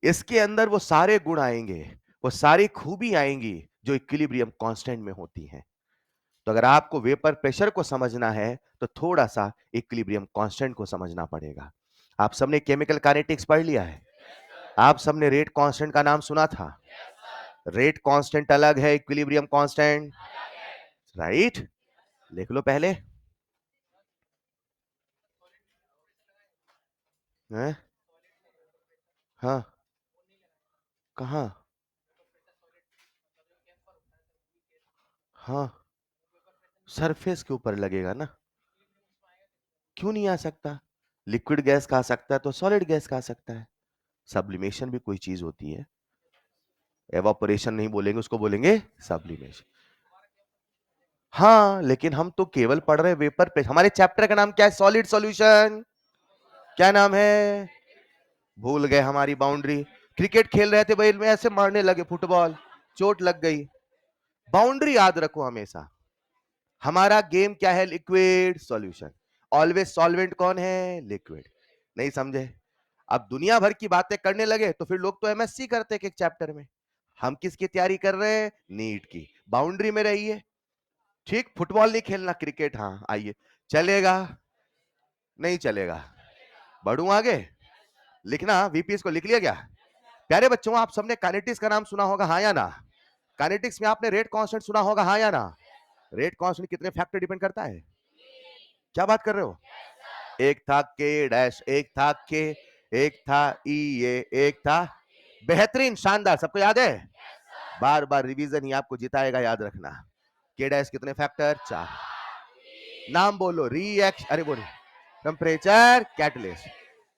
इसके अंदर वो सारे गुण आएंगे, वो सारी खूबी आएंगी जो इक्विलिब्रियम कांस्टेंट में होती हैं। तो अगर आपको वेपर प्रेशर को समझना है तो थोड़ा सा इक्विलिब्रियम कांस्टेंट को समझना पड़ेगा। आप सबने केमिकल काइनेटिक्स पढ़ लिया है, आप सबने रेट कांस्टेंट का नाम सुना था। रेट कांस्टेंट अलग है, इक्विलिब्रियम कांस्टेंट, राइट? लिख लो पहले। हैं? हाँ, कहाँ? हाँ, सरफेस के ऊपर लगेगा ना। क्यों नहीं आ सकता? लिक्विड गैस का आ सकता है तो सॉलिड गैस का आ सकता है। सब्लिमेशन भी कोई चीज होती है। एवापोरेशन नहीं बोलेंगे, उसको बोलेंगे सब्लिमेशन। हाँ, लेकिन हम तो केवल पढ़ रहे वेपर पे। हमारे चैप्टर का नाम क्या है? Solid solution. क्या नाम है? भूल गए हमारी बाउंड्री। क्रिकेट खेल रहे थे भाई में, ऐसे मारने लगे फुटबॉल, चोट लग गई। बाउंड्री याद रखो हमेशा। हमारा गेम क्या है? Liquid solution. ऑलवेज सॉल्वेंट कौन है? लिक्विड। नहीं समझे? अब दुनिया भर की बातें करने लगे तो फिर लोग तो एमएससी करते हैं एक चैप्टर में। हम किसकी तैयारी कर रहे हैं? नीट की। बाउंड्री में रहिए, ठीक? फुटबॉल नहीं खेलना, क्रिकेट हाँ आइए। चलेगा? नहीं चलेगा। बढ़ू आगे। लिखना, वीपीएस को लिख लिया क्या? प्यारे बच्चों, आप सबने काइनेटिक्स का नाम सुना होगा, हाँ या ना? काइनेटिक्स में आपने रेट कांस्टेंट सुना होगा, हाँ या ना? रेट कांस्टेंट कितने फैक्टर डिपेंड करता है? क्या बात कर रहे हो? एक था के डैश, एक था के, एक था ई ए, एक था, बेहतरीन, शानदार, सबको याद है? बार बार रिवीजन ही आपको जिताएगा, याद रखना। के डैश कितने फैक्टर? 4। नाम बोलो, रिएक्शन, अरे बोलो, टेम्परेचर, कैटलिस्ट।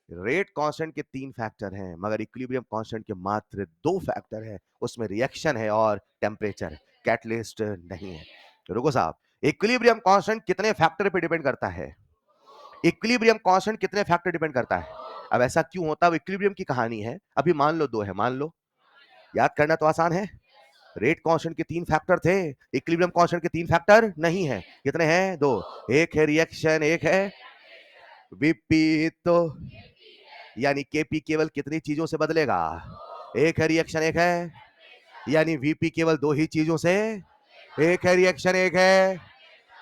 रेट कांस्टेंट के 3 फैक्टर हैं, मगर इक्विलिब्रियम कांस्टेंट के मात्र 2 फैक्टर हैं। उसमें रिएक्शन है और टेम्परेचर, कैटलिस्ट नहीं है। रुको साहब, इक्विलिब्रियम कांस्टेंट कितने फैक्टर पे डिपेंड करता है? इक्विलिब्रियम कांस्टेंट कितने फैक्टर डिपेंड करता है? अब ऐसा क्यों होता है? इक्विलिब्रियम की कहानी है। अभी मान लो 2 है, मान लो, याद करना तो आसान है। रेट कांस्टेंट के 3 फैक्टर थे, इक्विलिब्रियम कांस्टेंट के 3 फैक्टर नहीं है। कितने हैं? 2। एक है रिएक्शन, एक है विपरीत, यानी केपी केवल कितनी चीजों से बदलेगा? एक है रिएक्शन, एक है, यानी वीपी केवल 2 ही चीजों से, एक है रिएक्शन, एक है,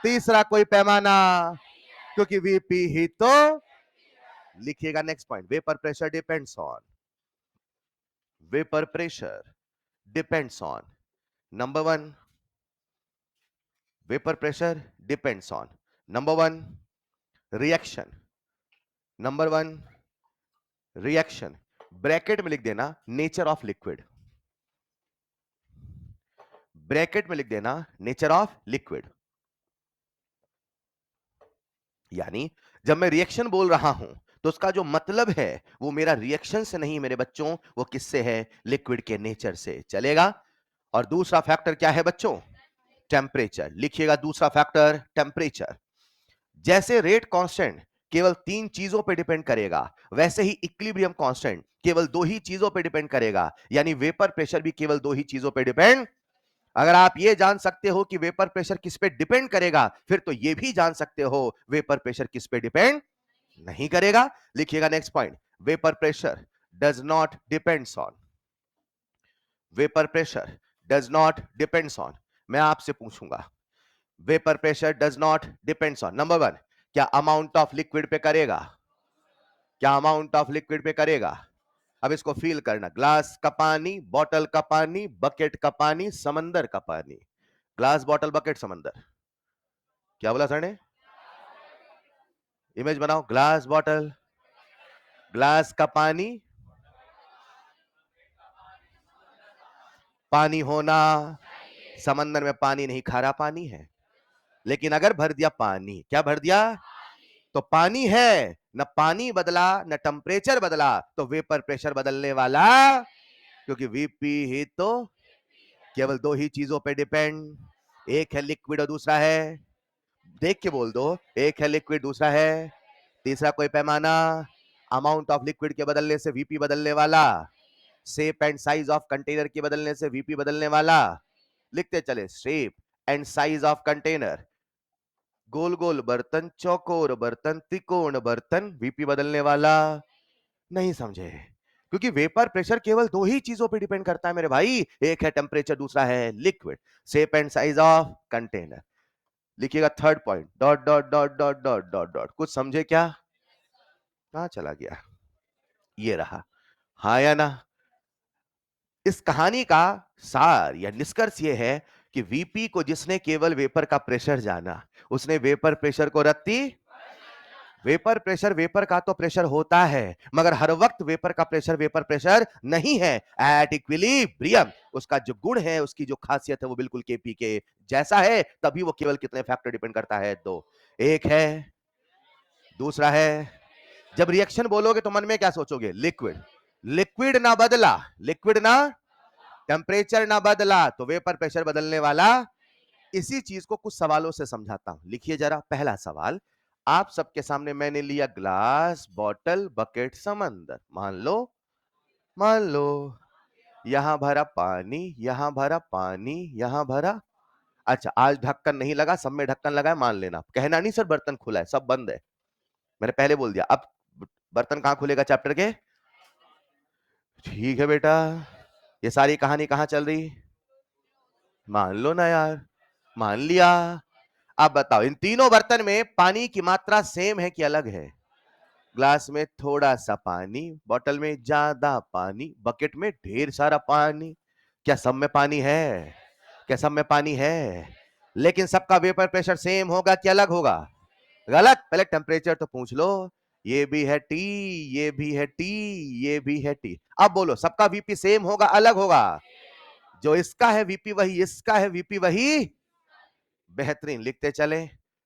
तीसरा कोई पैमाना, क्योंकि वीपी ही तो। लिखिएगा next point, vapour pressure depends on, vapour pressure depends on, number 1, vapour pressure depends on, number 1 reaction, number 1 reaction, bracket में लिख देना नेचर ऑफ लिक्विड, ब्रैकेट में लिख देना नेचर ऑफ लिक्विड। यानी जब मैं रिएक्शन बोल रहा हूं तो उसका जो मतलब है वो मेरा रिएक्शन से नहीं मेरे बच्चों, वो किससे है? लिक्विड के नेचर से। चलेगा? और दूसरा फैक्टर क्या है बच्चों? टेम्परेचर। लिखिएगा दूसरा फैक्टर टेम्परेचर। जैसे रेट कांस्टेंट केवल 3 चीजों पर डिपेंड करेगा, वैसे ही इक्विलिब्रियम कांस्टेंट केवल 2 ही चीजों पर डिपेंड करेगा, यानी वेपर प्रेशर भी केवल 2 ही चीजों पर डिपेंड। अगर आप ये जान सकते हो कि वेपर प्रेशर किस पे डिपेंड करेगा, फिर तो ये भी जान सकते हो वेपर प्रेशर किस पे डिपेंड नहीं करेगा। लिखिएगा next point, vapour pressure does not depends on, vapour pressure does not depends on. मैं आपसे पूछूंगा, vapour pressure does not depends on, number 1 क्या अमाउंट ऑफ लिक्विड पे करेगा? क्या अमाउंट ऑफ लिक्विड पे करेगा? अब इसको फील करना, ग्लास का पानी, बॉटल का पानी, बकेट का पानी, समंदर का पानी। ग्लास, बॉटल, बकेट, समंदर। क्या बोला सर ने? इमेज बनाओ, ग्लास बॉटल, ग्लास का पानी, पानी होना, समंदर में पानी नहीं, खारा पानी है। लेकिन अगर भर दिया पानी, क्या भर दिया? तो पानी है, न पानी बदला न टेम्परेचर बदला, तो वेपर प्रेशर बदलने वाला, क्योंकि वीपी ही तो केवल 2 ही चीजों पे डिपेंड, एक है लिक्विड और दूसरा है, देख के बोल दो, एक है लिक्विड दूसरा है, तीसरा कोई पैमाना, अमाउंट ऑफ लिक्विड के बदलने से वीपी बदलने वाला, shape and size of container के बदलने से वीपी बदलने वाला। लिखते चले, shape and size of container, गोल गोल बर्तन, चौकोर बर्तन, त्रिकोण बर्तन, वीपी बदलने वाला। नहीं समझे? क्योंकि वेपर प्रेशर केवल 2 ही चीजों पे डिपेंड करता है मेरे भाई, एक है टेम्परेचर, दूसरा है liquid, shape and size of container. लिखिएगा third point, dot dot dot dot dot dot dot. कुछ समझे क्या? कहां चला गया? ये रहा, हाँ या ना? इस कहानी का सार या निष्कर्ष ये है कि वीपी को जिसने केवल वेपर का प्रेशर जाना, उसने वेपर प्रेशर को रत्ती। वेपर प्रेशर, वेपर का तो प्रेशर होता है, मगर हर वक्त वेपर का प्रेशर वेपर प्रेशर नहीं है। एट इक्विलिब्रियम उसका जो गुण है, उसकी जो खासियत है, वो बिल्कुल केपी के जैसा है। तभी वो केवल कितने फैक्टर डिपेंड करता है? 2। एक है, दूसरा है। जब रिएक्शन बोलोगे तो मन में क्या सोचोगे? लिक्विड। लिक्विड ना बदला, लिक्विड ना, टेम्परेचर ना बदला, तो वेपर प्रेशर बदलने वाला। इसी चीज को कुछ सवालों से समझाता हूं। लिखिए जरा पहला सवाल, आप सबके सामने मैंने लिया ग्लास, बॉटल, बकेट, समंदर। मान लो यहां भरा पानी, यहां भरा पानी, यहां भरा, अच्छा आज ढक्कन नहीं लगा, सब में ढक्कन लगा है, मान लेना। कहना नहीं सर बर्तन खुला है, सब बंद है, मैंने पहले बोल दिया। अब बर्तन कहां खुलेगा चैप्टर के? ठीक है बेटा, ये सारी कहानी कहां चल रही? मान लो ना यार, मान लिया। अब बताओ, इन तीनों बर्तन में पानी की मात्रा सेम है कि अलग है? ग्लास में थोड़ा सा पानी, बॉटल में ज्यादा पानी, बकेट में ढेर सारा पानी। क्या सब में पानी है? क्या सब में पानी है? लेकिन सबका वेपर प्रेशर सेम होगा कि अलग होगा? गलत। पहले टेम्परेचर तो पूछ लो। ये भी है टी, ये भी है टी, ये भी है टी। अब बोलो सबका वीपी सेम होगा अलग होगा? जो इसका है वीपी वही इसका है वीपी वही। बेहतरीन, लिखते चले।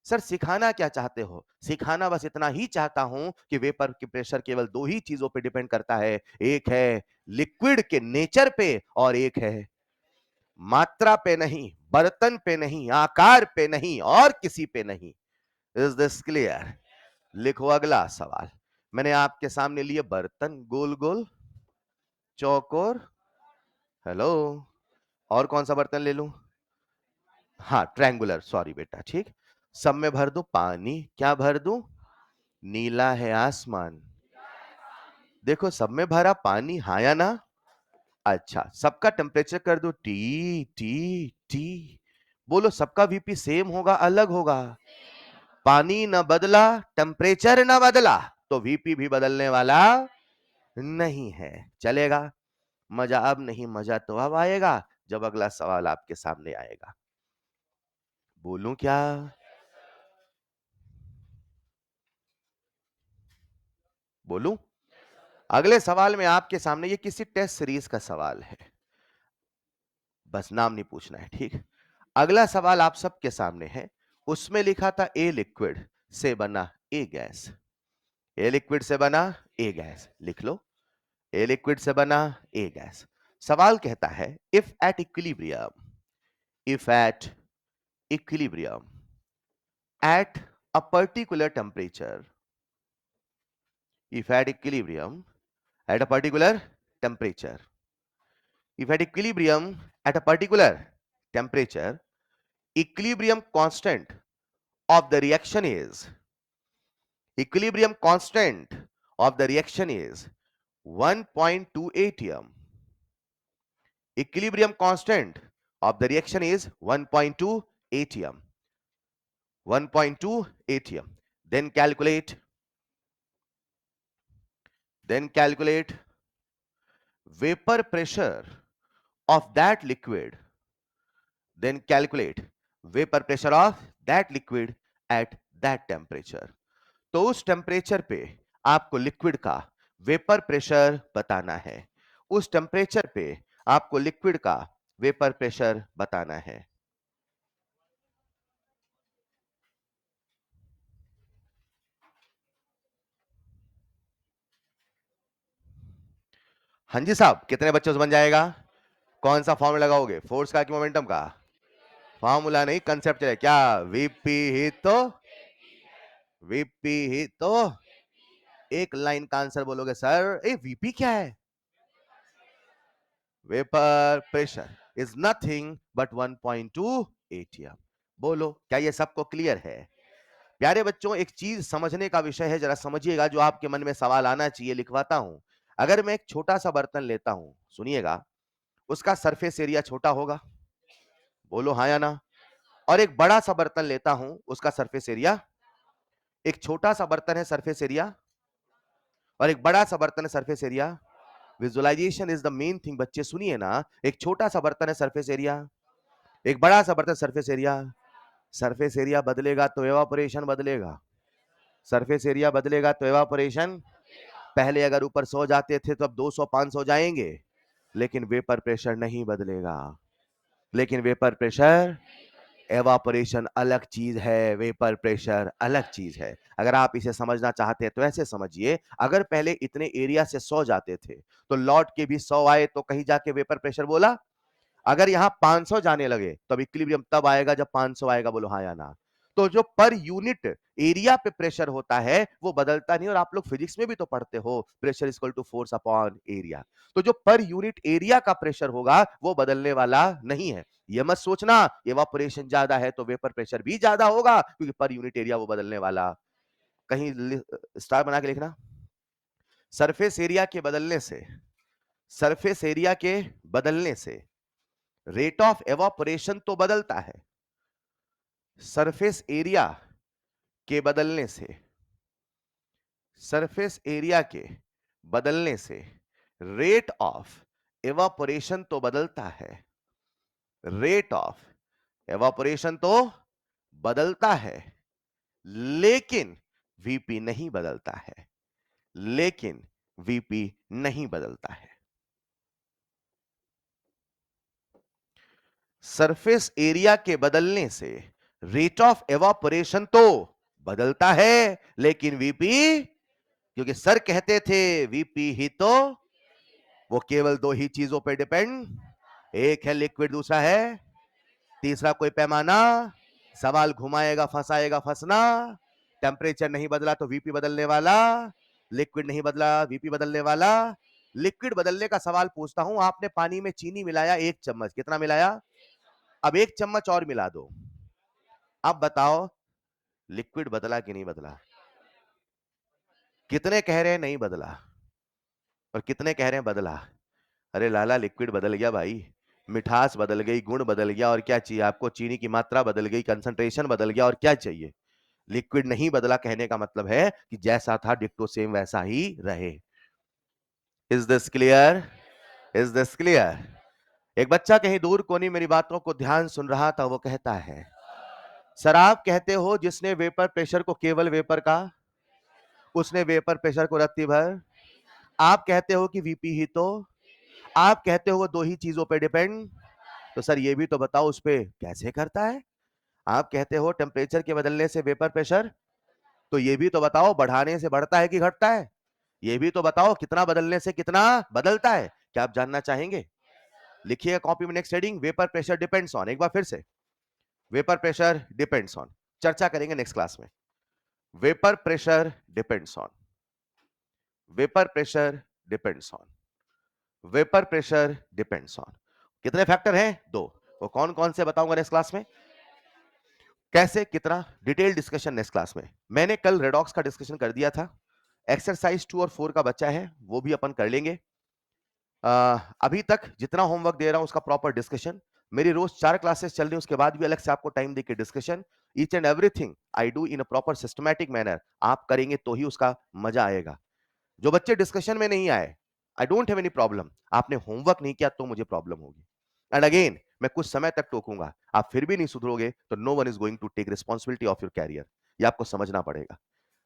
सर सिखाना क्या चाहते हो? सिखाना बस इतना ही चाहता हूं कि वेपर की प्रेशर केवल दो ही चीजों पे डिपेंड करता है, एक है लिक्विड के नेचर पे और एक है मात्रा पे नहीं, बर्तन पे नहीं, आकार पे नहीं और किसी पे नहीं। Is this clear? लिखो अगला सवाल। मैंने आपके सामने लिए बर्तन, गोल गोल, चौकोर, हेलो, और कौन सा बर्तन ले लूं? हाँ ट्रायंगुलर, सॉरी बेटा, ठीक। सब में भर दूं पानी, क्या भर दूं? नीला है आसमान। देखो सब में भरा पानी, हाँ या ना? अच्छा, सबका टेम्परेचर कर दो टी टी टी। बोलो सबका वीपी सेम होगा अलग होगा? पानी न बदला, टेम्परेचर न बदला, तो वीपी भी बदलने वाला नहीं है। चलेगा? मजा अब नहीं, मजा तो अब आएगा जब अगला सवाल आपके सामने आएगा। बोलूं क्या? बोलूं? अगले सवाल में आपके सामने, ये किसी टेस्ट सीरीज का सवाल है, बस नाम नहीं पूछना है, ठीक। अगला सवाल आप सबके सामने है। उसमें लिखा था ए लिक्विड से बना ए गैस। ए लिक्विड से बना ए गैस, लिख लो। ए लिक्विड से बना ए गैस। सवाल कहता है if at equilibrium, if at equilibrium at a particular temperature, if at equilibrium at a particular temperature, if at equilibrium at a particular temperature, equilibrium constant of the reaction is, equilibrium constant of the reaction is 1.2 atm, equilibrium constant of the reaction is 1.2 atm, 1.2 atm. Then calculate vapor pressure of that liquid, then calculate vapor pressure of that liquid at that temperature. तो उस temperature पे आपको liquid का vapour pressure बताना है, उस temperature पे आपको लिक्विड का वेपर प्रेशर बताना है। हाँ जी साहब, कितने बच्चों से बन जाएगा? कौन सा फॉर्मूला लगाओगे, फोर्स का कि मोमेंटम का? फॉर्मूला नहीं, कंसेप्ट है क्या? वीपी ही तो, वीपी ही तो। एक लाइन का आंसर बोलोगे सर, ए वीपी क्या है? Vapour pressure is nothing but 1.2 ATM. बोलो क्या ये सबको क्लियर है? प्यारे बच्चों, एक चीज समझने का विषय है, जरा समझिएगा, जो आपके मन में सवाल आना चाहिए, लिखवाता हूं। अगर मैं एक छोटा सा बर्तन लेता हूं, सुनिएगा, उसका सरफेस एरिया छोटा होगा, बोलो हाँ या ना? और एक बड़ा सा बर्तन लेता हूं, उसका सरफेस एरिया, एक छोटा सा बर्तन है सरफेस एरिया और एक बड़ा सा बर्तन है surface area. Visualisation is the main thing. बच्चे सुनिए ना, एक छोटा सा बर्तन है सरफेस एरिया, एक बड़ा सा बर्तन सरफेस एरिया। सरफेस एरिया बदलेगा तो एवापोरेशन बदलेगा, सरफेस एरिया बदलेगा तो एवापोरेशन। पहले अगर ऊपर 100 जाते थे तो अब 200 500 जाएंगे, लेकिन वेपर प्रेशर नहीं बदलेगा। लेकिन वेपर प्रेशर, एवापोरेशन अलग चीज है, वेपर प्रेशर अलग चीज है। अगर आप इसे समझना चाहते हैं तो ऐसे समझिए, अगर पहले इतने एरिया से 100 जाते थे तो लौट के भी 100 आए तो कहीं जाके वेपर प्रेशर बोला। अगर यहां 500 जाने लगे तो अब इक्विलिब्रियम तब आएगा जब 500 आएगा, बोलो हाँ या ना? तो जो पर यूनिट एरिया पे प्रेशर होता है वो बदलता नहीं, और आप लोग फिजिक्स में भी तो पढ़ते हो, pressure equal to force upon area. तो जो पर यूनिट एरिया का प्रेशर होगा वो बदलने वाला नहीं है। ये मत सोचना इवेपोरेशन ज्यादा है तो वेपर प्रेशर भी ज्यादा होगा, क्योंकि पर यूनिट एरिया वो बदलने वाला। कहीं स्टार बना के लिखना। सरफेस एरिया के बदलने से, सरफेस एरिया के बदलने से रेट ऑफ एवापोरेशन तो बदलता है, सरफेस एरिया के बदलने से, सरफेस एरिया के बदलने से रेट ऑफ एवापोरेशन तो बदलता है, रेट ऑफ एवापोरेशन तो बदलता है, लेकिन वीपी नहीं बदलता है, लेकिन वीपी नहीं बदलता है। सरफेस एरिया के बदलने से रेट ऑफ एवापोरेशन तो बदलता है, लेकिन वीपी, क्योंकि सर कहते थे वीपी ही तो, वो केवल दो ही चीजों पे डिपेंड, एक है लिक्विड, दूसरा है, तीसरा कोई पैमाना, सवाल घुमाएगा फंसाएगा फंसना, टेम्परेचर नहीं बदला तो वीपी बदलने वाला, लिक्विड नहीं बदला वीपी बदलने वाला। लिक्विड बदलने का सवाल पूछता हूं, आपने पानी में चीनी मिलाया 1 चम्मच, कितना मिलाया? अब 1 चम्मच और मिला दो, अब बताओ लिक्विड बदला कि नहीं बदला? कितने कह रहे हैं नहीं बदला और कितने कह रहे हैं बदला? अरे लाला, लिक्विड बदल गया भाई, मिठास बदल गई, गुण बदल गया, और क्या चाहिए आपको? चीनी की मात्रा बदल गई, कंसंट्रेशन बदल गया, और क्या चाहिए? लिक्विड नहीं बदला कहने का मतलब है कि जैसा था डिक्टो सेम वैसा ही रहे। Is this clear? Is this clear? एक बच्चा कहीं दूर कोनी मेरी बातों को ध्यान सुन रहा था, वो कहता है, सर आप कहते हो जिसने वेपर प्रेशर को केवल वेपर का, उसने वेपर प्रेशर को रत्ती भर, आप कहते हो कि वीपी ही तो, आप कहते हो वो दो ही चीजों पे डिपेंड, तो सर ये भी तो बताओ उस पे कैसे करता है? आप कहते हो टेम्परेचर के बदलने से वेपर प्रेशर, तो ये भी तो बताओ बढ़ाने से बढ़ता है कि घटता है? ये भी तो बताओ कितना बदलने से कितना बदलता है? क्या आप जानना चाहेंगे? लिखिए कॉपी में next heading, vapour pressure depends on, एक बार फिर से, वेपर प्रेशर डिपेंड्स ऑन, चर्चा करेंगे नेक्स्ट क्लास में। Vapour pressure depends on, vapour pressure depends on, vapour pressure depends on. कितने फैक्टर हैं? 2। वो कौन कौन से बताऊंगा नेक्स्ट क्लास में, कैसे कितना, डिटेल डिस्कशन नेक्स्ट क्लास में। मैंने कल रेडॉक्स का डिस्कशन कर दिया था, एक्सरसाइज 2 और 4 का बच्चा है, वो भी अपन कर लेंगे। अभी तक जितना होमवर्क दे रहा हूं उसका प्रॉपर डिस्कशन, मेरी रोज 4 क्लासेस चल रही हैं, उसके बाद भी अलग से आपको टाइम देके discussion, each and everything I do in a proper systematic manner, आप करेंगे तो ही उसका मजा आएगा। जो बच्चे डिस्कशन में नहीं आए, I don't have any problem, आपने होमवर्क नहीं किया तो मुझे प्रॉब्लम होगी, एंड अगेन मैं कुछ समय तक टोकूंगा, आप फिर भी नहीं सुधरोगे तो no one is going to take responsibility of your career, ये आपको समझना पड़ेगा।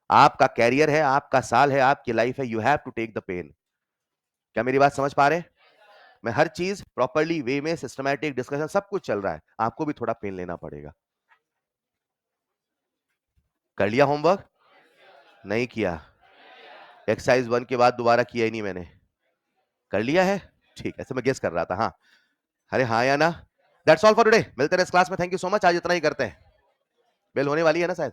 आपका कैरियर है, आपका साल है, आपकी लाइफ है, you have to take the pain. क्या मेरी बात समझ पा रहे हैं? मैं हर चीज प्रॉपर्ली वे में, सिस्टमैटिक डिस्कशन सब कुछ चल रहा है, आपको भी थोड़ा पेन लेना पड़ेगा। कर लिया होमवर्क? नहीं किया? एक्सरसाइज 1 के बाद दोबारा किया ही नहीं मैंने, कर लिया है? ठीक है, ऐसे मैं गेस कर रहा था। हाँ, अरे हाँ या ना? दैट्स ऑल फॉर टुडे, मिलते हैं इस क्लास में, थैंक यू सो मच, आज इतना ही करते हैं, बेल होने वाली है ना शायद।